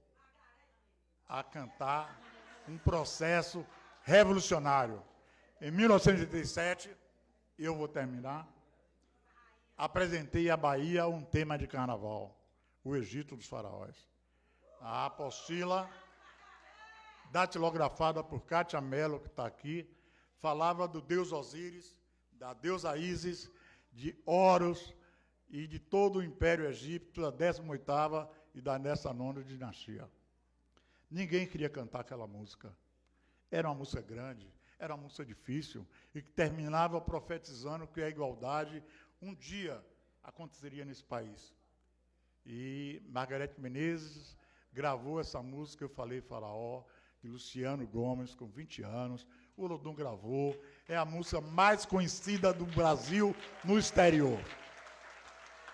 a cantar um processo revolucionário. Em 1987, eu vou terminar, apresentei à Bahia um tema de carnaval, o Egito dos Faraós. A apostila, datilografada por Cátia Mello, que está aqui, falava do deus Osíris, da deusa Ísis, de Horus e de todo o Império Egípcio, da 18ª e da 19ª dinastia. Ninguém queria cantar aquela música. Era uma música grande, era uma música difícil, e que terminava profetizando que a igualdade um dia aconteceria nesse país. E Margarete Menezes gravou essa música, eu falei Faraó, de Luciano Gomes, com 20 anos. O Olodum gravou. É a música mais conhecida do Brasil no exterior.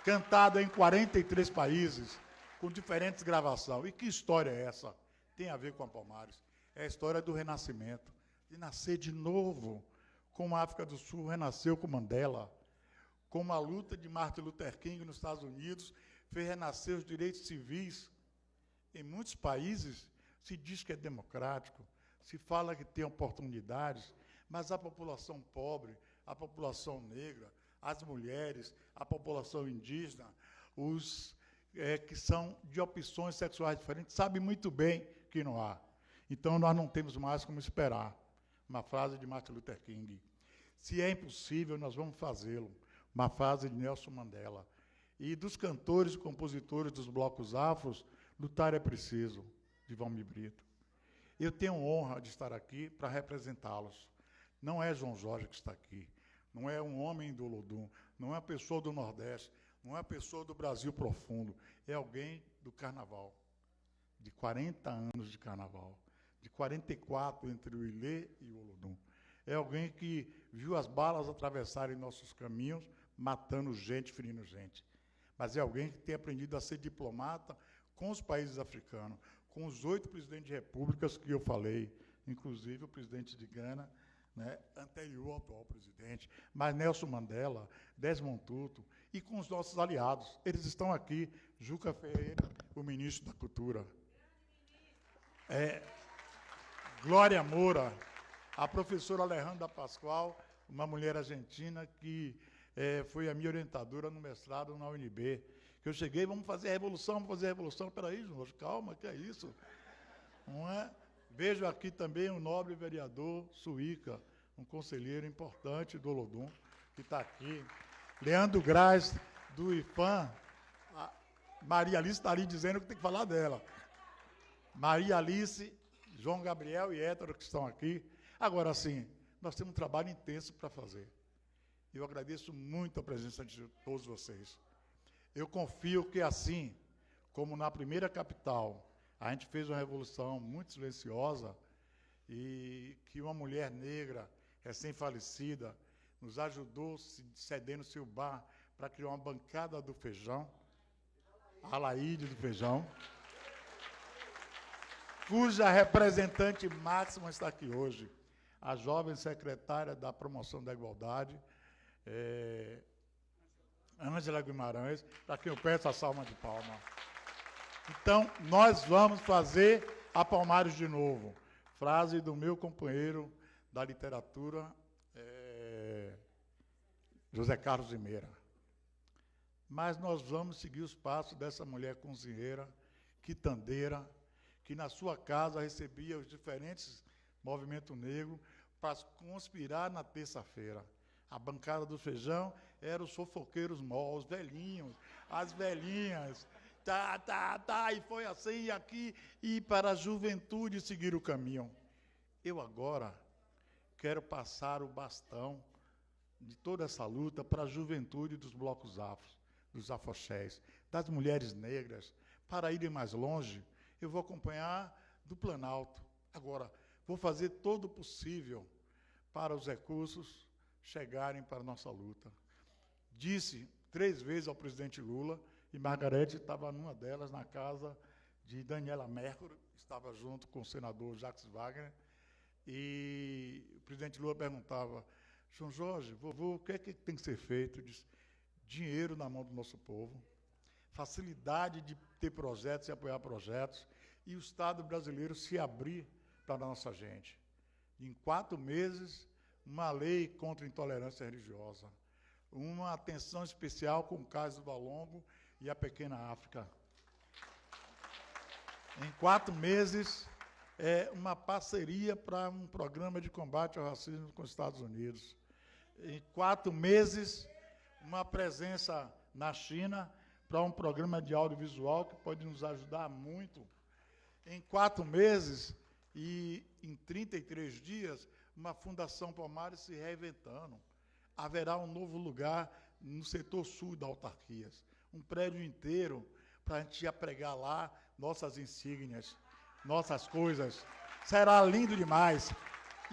Cantada em 43 países, com diferentes gravações. E que história é essa? Tem a ver com a Palmares. É a história do renascimento, de nascer de novo, como a África do Sul renasceu com Mandela, como a luta de Martin Luther King nos Estados Unidos fez renascer os direitos civis. Em muitos países se diz que é democrático, se fala que tem oportunidades, mas a população pobre, a população negra, as mulheres, a população indígena, os que são de opções sexuais diferentes, sabem muito bem que não há. Então, nós não temos mais como esperar. Uma frase de Martin Luther King. Se é impossível, nós vamos fazê-lo. Uma frase de Nelson Mandela. E dos cantores e compositores dos blocos afros, lutar é preciso, de Valmir Brito. Eu tenho honra de estar aqui para representá-los. Não é João Jorge que está aqui, não é um homem do Olodum, não é uma pessoa do Nordeste, não é uma pessoa do Brasil profundo, é alguém do Carnaval, de 40 anos de Carnaval, de 44 entre o Ilê e o Olodum. É alguém que viu as balas atravessarem nossos caminhos, matando gente, ferindo gente. Mas é alguém que tem aprendido a ser diplomata com os países africanos, com os 8 presidentes de repúblicas que eu falei, inclusive o presidente de Gana, né, anterior ao atual presidente, mas Nelson Mandela, Desmond Tutu, e com os nossos aliados. Eles estão aqui, Juca Ferreira, o ministro da Cultura. Glória Moura, a professora Alejandra Pascoal, uma mulher argentina que foi a minha orientadora no mestrado na UNB, que eu cheguei, vamos fazer a revolução, vamos fazer a revolução. Peraí, João, calma, que é isso? Não é? Vejo aqui também o nobre vereador Suíca, um conselheiro importante do Olodum, que está aqui. Leandro Graz, do IFAM. A Maria Alice está ali dizendo que tem que falar dela. Maria Alice, João Gabriel e Hétero, que estão aqui. Agora, sim, nós temos um trabalho intenso para fazer. Eu agradeço muito a presença de todos vocês. Eu confio que, assim como na primeira capital, a gente fez uma revolução muito silenciosa e que uma mulher negra, recém-falecida, nos ajudou cedendo seu bar para criar uma bancada do feijão, a Laíde do Feijão, cuja representante máxima está aqui hoje, a jovem secretária da Promoção da Igualdade, Ângela Guimarães, para quem eu peço a salva de palma. Então, nós vamos fazer a Palmares de novo. Frase do meu companheiro da literatura, José Carlos Limeira. Mas nós vamos seguir os passos dessa mulher cozinheira, quitandeira, que na sua casa recebia os diferentes movimentos negros para conspirar na terça-feira. A bancada do feijão eram os fofoqueiros maus, os velhinhos, as velhinhas, e foi assim, aqui, e para a juventude seguir o caminho. Eu agora quero passar o bastão de toda essa luta para a juventude dos blocos afros, dos afoxés, das mulheres negras. Para irem mais longe, eu vou acompanhar do Planalto. Agora, vou fazer todo o possível para os recursos chegarem para a nossa luta. Disse 3 vezes ao presidente Lula, e Margarete estava numa delas, na casa de Daniela Mercury, estava junto com o senador Jacques Wagner, e o presidente Lula perguntava, João Jorge, vovô, o que é que tem que ser feito? Eu disse, dinheiro na mão do nosso povo, facilidade de ter projetos e apoiar projetos, e o Estado brasileiro se abrir para a nossa gente. Em 4 meses, uma lei contra a intolerância religiosa, uma atenção especial com o caso do Valongo e a Pequena África. Em 4 meses, uma parceria para um programa de combate ao racismo com os Estados Unidos. Em 4 meses, uma presença na China para um programa de audiovisual que pode nos ajudar muito. Em 4 meses e em 33 dias, uma Fundação Palmares se reinventando. Haverá um novo lugar no setor sul da autarquias, um prédio inteiro para a gente apregar lá nossas insígnias, nossas coisas. Será lindo demais.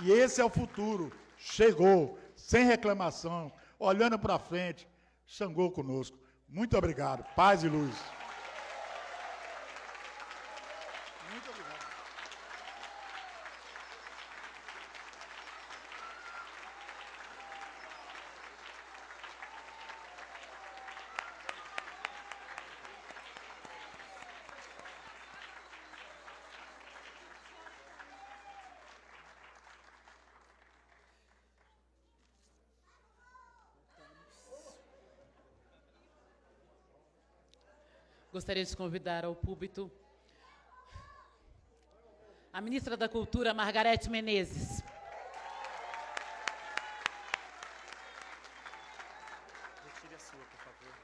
E esse é o futuro. Chegou, sem reclamação, olhando para frente, Xangô conosco. Muito obrigado. Paz e luz. Muito obrigado. Muito obrigado. Gostaria de convidar ao púlpito a ministra da Cultura, Margarete Menezes. Retire a sua, por favor.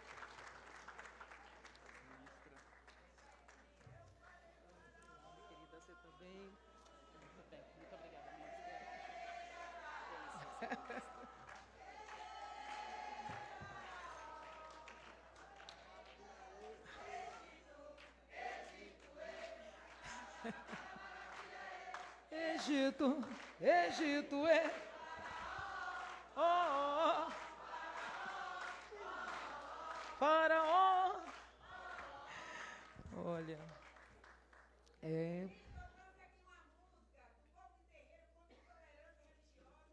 Querida, você também. Muito bem, muito obrigada, ministra. Egito, Egito é. Oh, oh, oh. Faraó. Olha,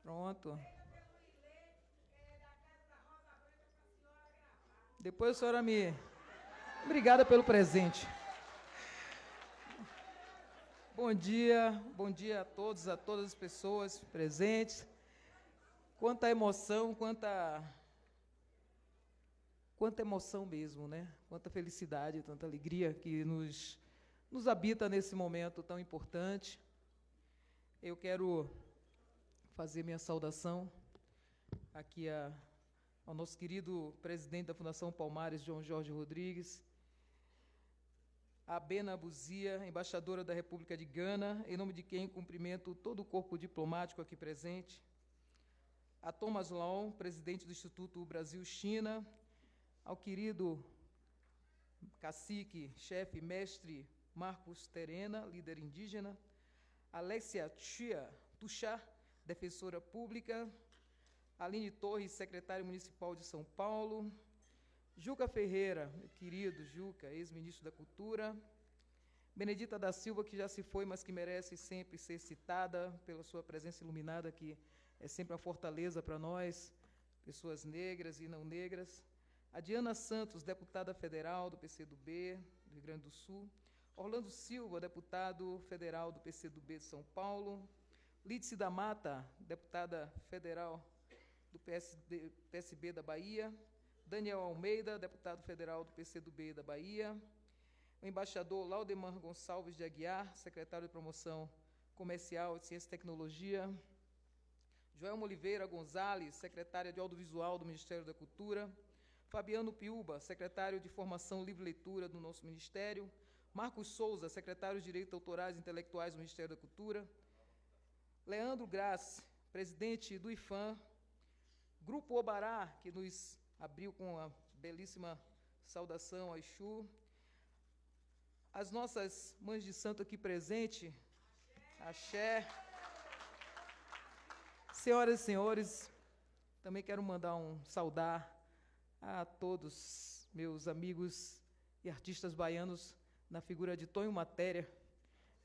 pronto. Depois a senhora me... Obrigada pelo presente. Bom dia a todos, a todas as pessoas presentes. Quanta emoção, quanta emoção mesmo, né? Quanta felicidade, tanta alegria que nos habita nesse momento tão importante. Eu quero fazer minha saudação aqui ao nosso querido presidente da Fundação Palmares, João Jorge Rodrigues, a Bena Buzia, embaixadora da República de Gana, em nome de quem cumprimento todo o corpo diplomático aqui presente, a Thomas Long, presidente do Instituto Brasil-China, ao querido cacique, chefe, mestre Marcos Terena, líder indígena, Alexia Tuxá, defensora pública, Aline Torres, secretária municipal de São Paulo, Juca Ferreira, meu querido Juca, ex-ministro da Cultura, Benedita da Silva, que já se foi, mas que merece sempre ser citada pela sua presença iluminada, que é sempre uma fortaleza para nós, pessoas negras e não negras, a Diana Santos, deputada federal do PCdoB, do Rio Grande do Sul, Orlando Silva, deputado federal do PCdoB de São Paulo, Lídice da Mata, deputada federal do PSB da Bahia, Daniel Almeida, deputado federal do PCdoB da Bahia, o embaixador Laudemar Gonçalves de Aguiar, secretário de Promoção Comercial de Ciência e Tecnologia, Joelma Oliveira Gonzalez, secretária de Audiovisual do Ministério da Cultura, Fabiano Piúba, secretário de Formação Livre e Leitura do nosso Ministério, Marcos Souza, secretário de Direitos Autorais e Intelectuais do Ministério da Cultura, Leandro Grace, presidente do IFAM, Grupo Obará, que nos abriu com a belíssima saudação a Exu, as nossas mães de santo aqui presentes, Axé. Senhoras e senhores, também quero mandar saudar a todos meus amigos e artistas baianos na figura de Tonho Matéria,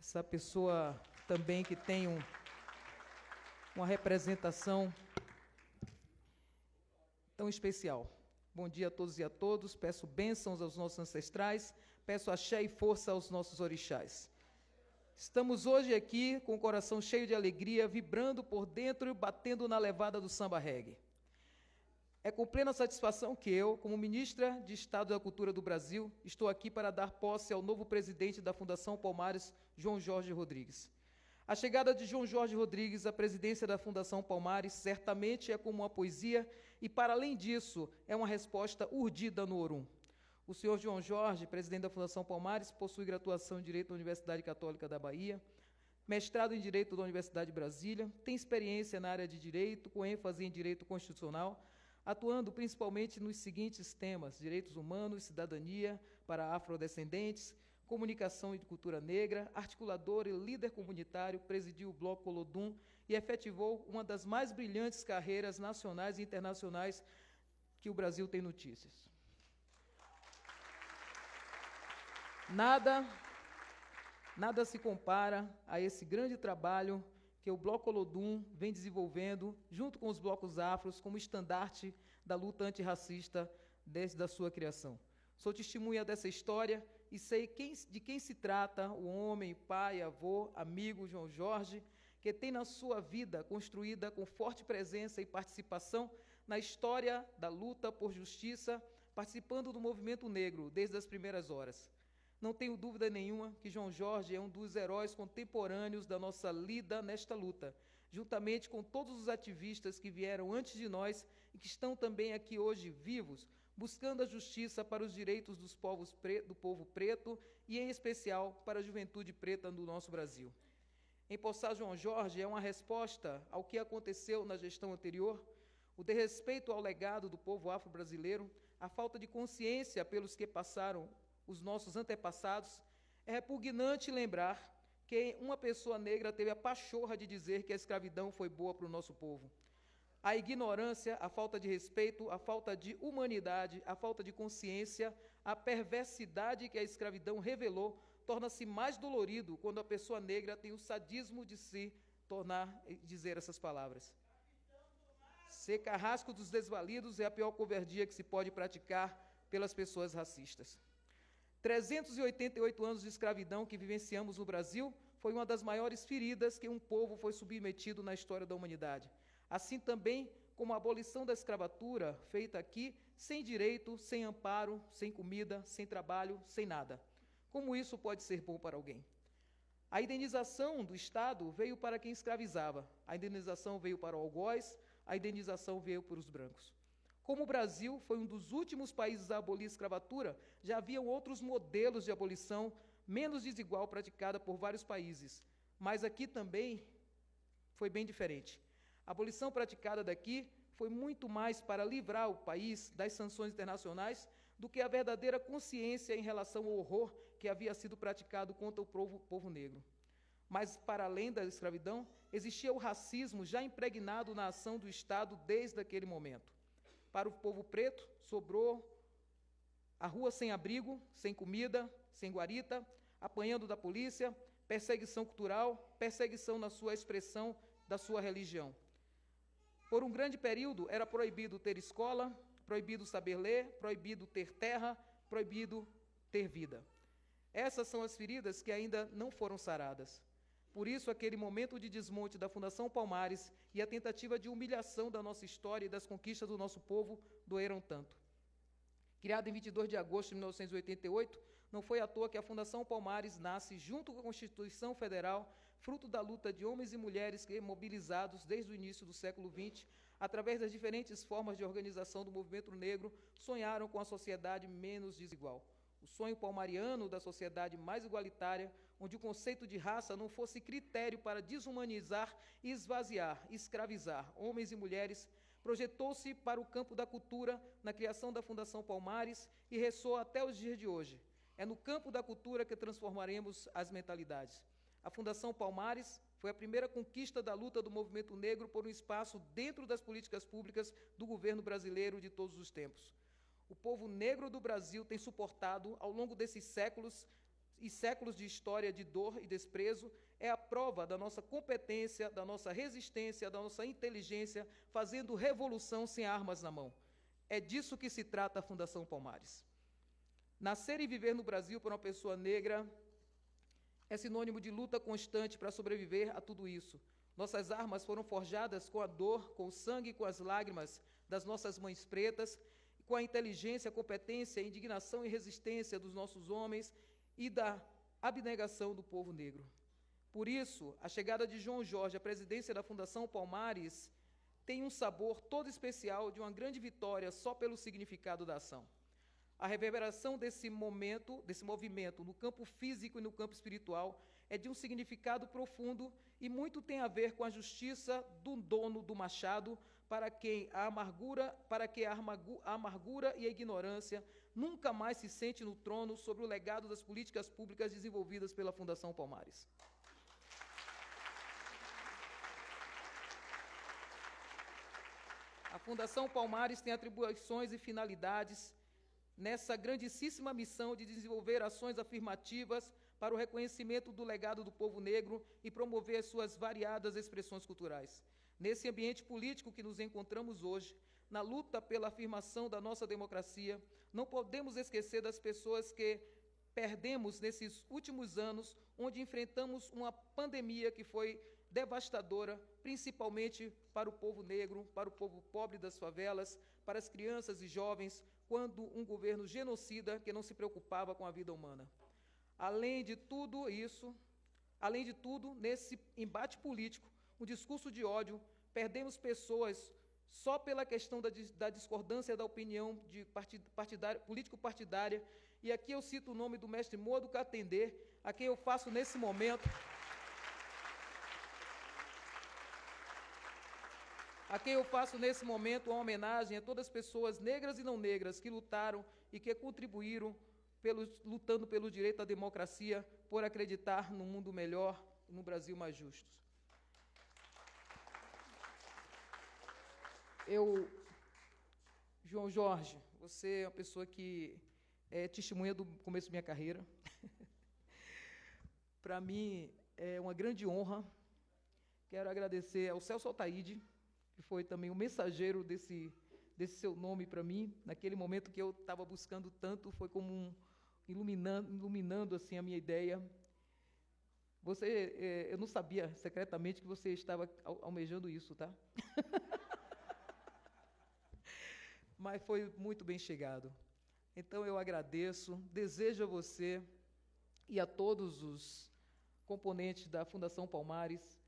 essa pessoa também que tem uma representação tão especial. Bom dia a todos e a todos, peço bênçãos aos nossos ancestrais, peço axé e força aos nossos orixás. Estamos hoje aqui com o coração cheio de alegria, vibrando por dentro e batendo na levada do samba reggae. É com plena satisfação que eu, como ministra de Estado da Cultura do Brasil, estou aqui para dar posse ao novo presidente da Fundação Palmares, João Jorge Rodrigues. A chegada de João Jorge Rodrigues à presidência da Fundação Palmares certamente é como uma poesia e, para além disso, é uma resposta urdida no Orum. O senhor João Jorge, presidente da Fundação Palmares, possui graduação em Direito da Universidade Católica da Bahia, mestrado em Direito da Universidade de Brasília, tem experiência na área de Direito, com ênfase em Direito Constitucional, atuando principalmente nos seguintes temas: direitos humanos, cidadania para afrodescendentes, comunicação e cultura negra, articulador e líder comunitário, presidiu o Bloco Olodum e efetivou uma das mais brilhantes carreiras nacionais e internacionais que o Brasil tem notícias. Nada se compara a esse grande trabalho que o Bloco Olodum vem desenvolvendo, junto com os blocos afros, como estandarte da luta antirracista desde a sua criação. Sou testemunha dessa história e sei de quem se trata o homem, pai, avô, amigo João Jorge, que tem na sua vida construída com forte presença e participação na história da luta por justiça participando do movimento negro desde as primeiras horas. Não tenho dúvida nenhuma que João Jorge é um dos heróis contemporâneos da nossa lida nesta luta, juntamente com todos os ativistas que vieram antes de nós e que estão também aqui hoje vivos, buscando a justiça para os direitos do povo preto e, em especial, para a juventude preta do nosso Brasil. Empossar João Jorge é uma resposta ao que aconteceu na gestão anterior, o desrespeito ao legado do povo afro-brasileiro, a falta de consciência pelos que passaram os nossos antepassados. É repugnante lembrar que uma pessoa negra teve a pachorra de dizer que a escravidão foi boa para o nosso povo. A ignorância, a falta de respeito, a falta de humanidade, a falta de consciência, a perversidade que a escravidão revelou, torna-se mais dolorido quando a pessoa negra tem o sadismo de se tornar e dizer essas palavras. Ser carrasco dos desvalidos é a pior covardia que se pode praticar pelas pessoas racistas. 388 anos de escravidão que vivenciamos no Brasil foi uma das maiores feridas que um povo foi submetido na história da humanidade. Assim também como a abolição da escravatura, feita aqui, sem direito, sem amparo, sem comida, sem trabalho, sem nada. Como isso pode ser bom para alguém? A indenização do Estado veio para quem escravizava, a indenização veio para o algoz, a indenização veio para os brancos. Como o Brasil foi um dos últimos países a abolir a escravatura, já haviam outros modelos de abolição menos desigual praticada por vários países, mas aqui também foi bem diferente. A abolição praticada daqui foi muito mais para livrar o país das sanções internacionais do que a verdadeira consciência em relação ao horror que havia sido praticado contra o povo negro. Mas, para além da escravidão, existia o racismo já impregnado na ação do Estado desde aquele momento. Para o povo preto, sobrou a rua sem abrigo, sem comida, sem guarita, apanhando da polícia, perseguição cultural, perseguição na sua expressão da sua religião. Por um grande período, era proibido ter escola, proibido saber ler, proibido ter terra, proibido ter vida. Essas são as feridas que ainda não foram saradas. Por isso, aquele momento de desmonte da Fundação Palmares e a tentativa de humilhação da nossa história e das conquistas do nosso povo doeram tanto. Criada em 22 de agosto de 1988, não foi à toa que a Fundação Palmares nasce junto com a Constituição Federal, fruto da luta de homens e mulheres que, mobilizados desde o início do século XX, através das diferentes formas de organização do movimento negro, sonharam com a sociedade menos desigual. O sonho palmariano da sociedade mais igualitária, onde o conceito de raça não fosse critério para desumanizar, esvaziar, escravizar homens e mulheres, projetou-se para o campo da cultura na criação da Fundação Palmares e ressoa até os dias de hoje. É no campo da cultura que transformaremos as mentalidades. A Fundação Palmares foi a primeira conquista da luta do movimento negro por um espaço dentro das políticas públicas do governo brasileiro de todos os tempos. O povo negro do Brasil tem suportado, ao longo desses séculos e séculos de história de dor e desprezo, é a prova da nossa competência, da nossa resistência, da nossa inteligência, fazendo revolução sem armas na mão. É disso que se trata a Fundação Palmares. Nascer e viver no Brasil por uma pessoa negra é sinônimo de luta constante para sobreviver a tudo isso. Nossas armas foram forjadas com a dor, com o sangue e com as lágrimas das nossas mães pretas, com a inteligência, competência, indignação e resistência dos nossos homens e da abnegação do povo negro. Por isso, a chegada de João Jorge à presidência da Fundação Palmares tem um sabor todo especial de uma grande vitória só pelo significado da ação. A reverberação desse movimento no campo físico e no campo espiritual é de um significado profundo e muito tem a ver com a justiça do dono do machado, para que a amargura e a ignorância nunca mais se sente no trono sobre o legado das políticas públicas desenvolvidas pela Fundação Palmares. A Fundação Palmares tem atribuições e finalidades nessa grandíssima missão de desenvolver ações afirmativas para o reconhecimento do legado do povo negro e promover as suas variadas expressões culturais. Nesse ambiente político que nos encontramos hoje, na luta pela afirmação da nossa democracia, não podemos esquecer das pessoas que perdemos nesses últimos anos, onde enfrentamos uma pandemia que foi devastadora, principalmente para o povo negro, para o povo pobre das favelas, para as crianças e jovens, quando um governo genocida que não se preocupava com a vida humana. Além de tudo, nesse embate político, um discurso de ódio, perdemos pessoas só pela questão da discordância da opinião político-partidária. E aqui eu cito o nome do mestre Modo Catendê, a quem eu faço nesse momento uma homenagem a todas as pessoas negras e não negras que lutaram e que contribuíram lutando pelo direito à democracia, por acreditar num mundo melhor, num Brasil mais justo. João Jorge, você é uma pessoa que é testemunha do começo da minha carreira. Para mim, é uma grande honra. Quero agradecer ao Celso Altaíde, que foi também o mensageiro desse seu nome para mim. Naquele momento que eu estava buscando tanto, foi como iluminando assim, a minha ideia. Eu não sabia secretamente que você estava almejando isso, tá? Mas foi muito bem chegado. Então, eu agradeço, desejo a você e a todos os componentes da Fundação Palmares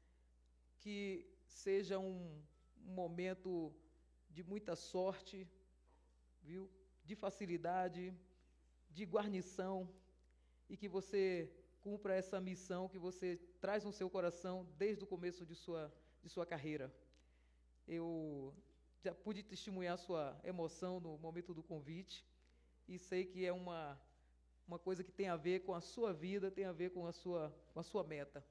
que seja um momento de muita sorte, viu? De facilidade, de guarnição, e que você cumpra essa missão que você traz no seu coração desde o começo de sua carreira. Eu já pude testemunhar sua emoção no momento do convite, e sei que é uma coisa que tem a ver com a sua vida, tem a ver com a sua meta.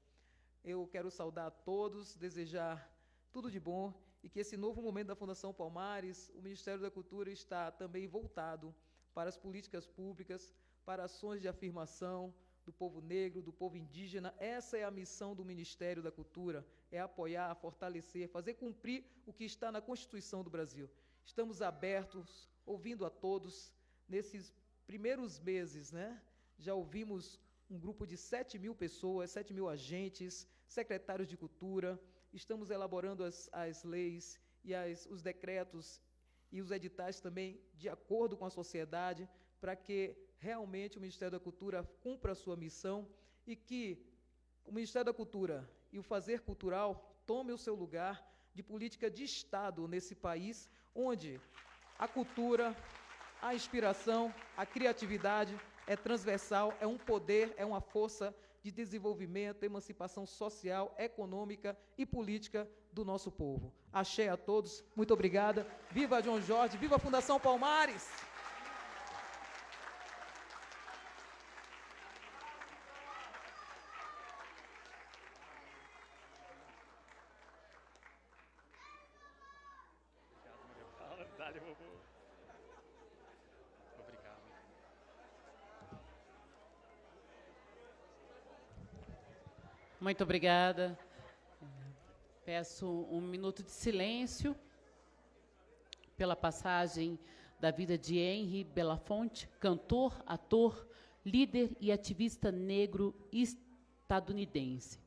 Eu quero saudar a todos, desejar tudo de bom, e que esse novo momento da Fundação Palmares, o Ministério da Cultura está também voltado para as políticas públicas, para ações de afirmação do povo negro, do povo indígena. Essa é a missão do Ministério da Cultura, é apoiar, fortalecer, fazer cumprir o que está na Constituição do Brasil. Estamos abertos, ouvindo a todos. Nesses primeiros meses, né, já ouvimos um grupo de 7.000 pessoas, 7.000 agentes, secretários de cultura. Estamos elaborando as leis e os decretos e os editais também de acordo com a sociedade, para que realmente o Ministério da Cultura cumpra a sua missão e que o Ministério da Cultura e o fazer cultural tome o seu lugar de política de Estado nesse país, onde a cultura, a inspiração, a criatividade é transversal, é um poder, é uma força de desenvolvimento, emancipação social, econômica e política do nosso povo. Axé a todos, muito obrigada. Viva João Jorge, viva a Fundação Palmares! Dale, vovô. Obrigado. Muito obrigada. Peço um minuto de silêncio pela passagem da vida de Henri Belafonte, cantor, ator, líder e ativista negro estadunidense.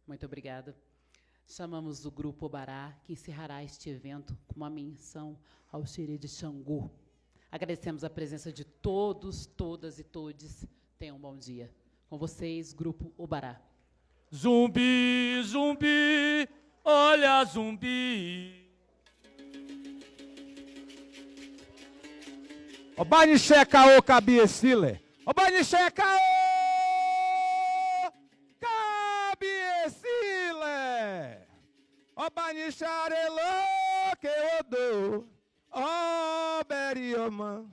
Muito obrigada. Chamamos o Grupo Obará, que encerrará este evento com uma menção ao Xerê de Xangô. Agradecemos a presença de todos, todas e todes. Tenham um bom dia. Com vocês, Grupo Obará. Zumbi, zumbi, olha zumbi. Obaniché caô cabiecile. Obaniché caô cabiecile. Obaniché arelô que odô. Oberioma.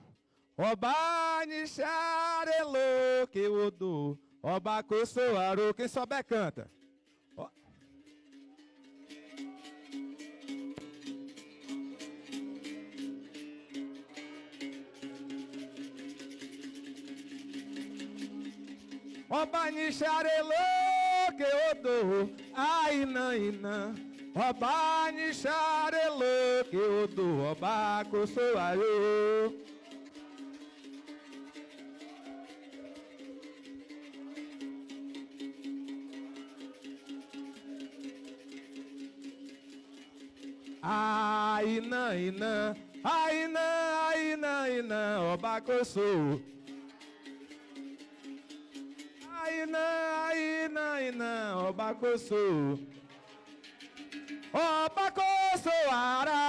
Obaniché arelô que odô. Obacoçoarô. Quem souber canta. Obanisharelo que odo, aina ina. Obanisharelo que odo, obaco sou ayo. Aina ina, aina aina ina, obaco sou. Aina, obacoso. Obacoso, ara.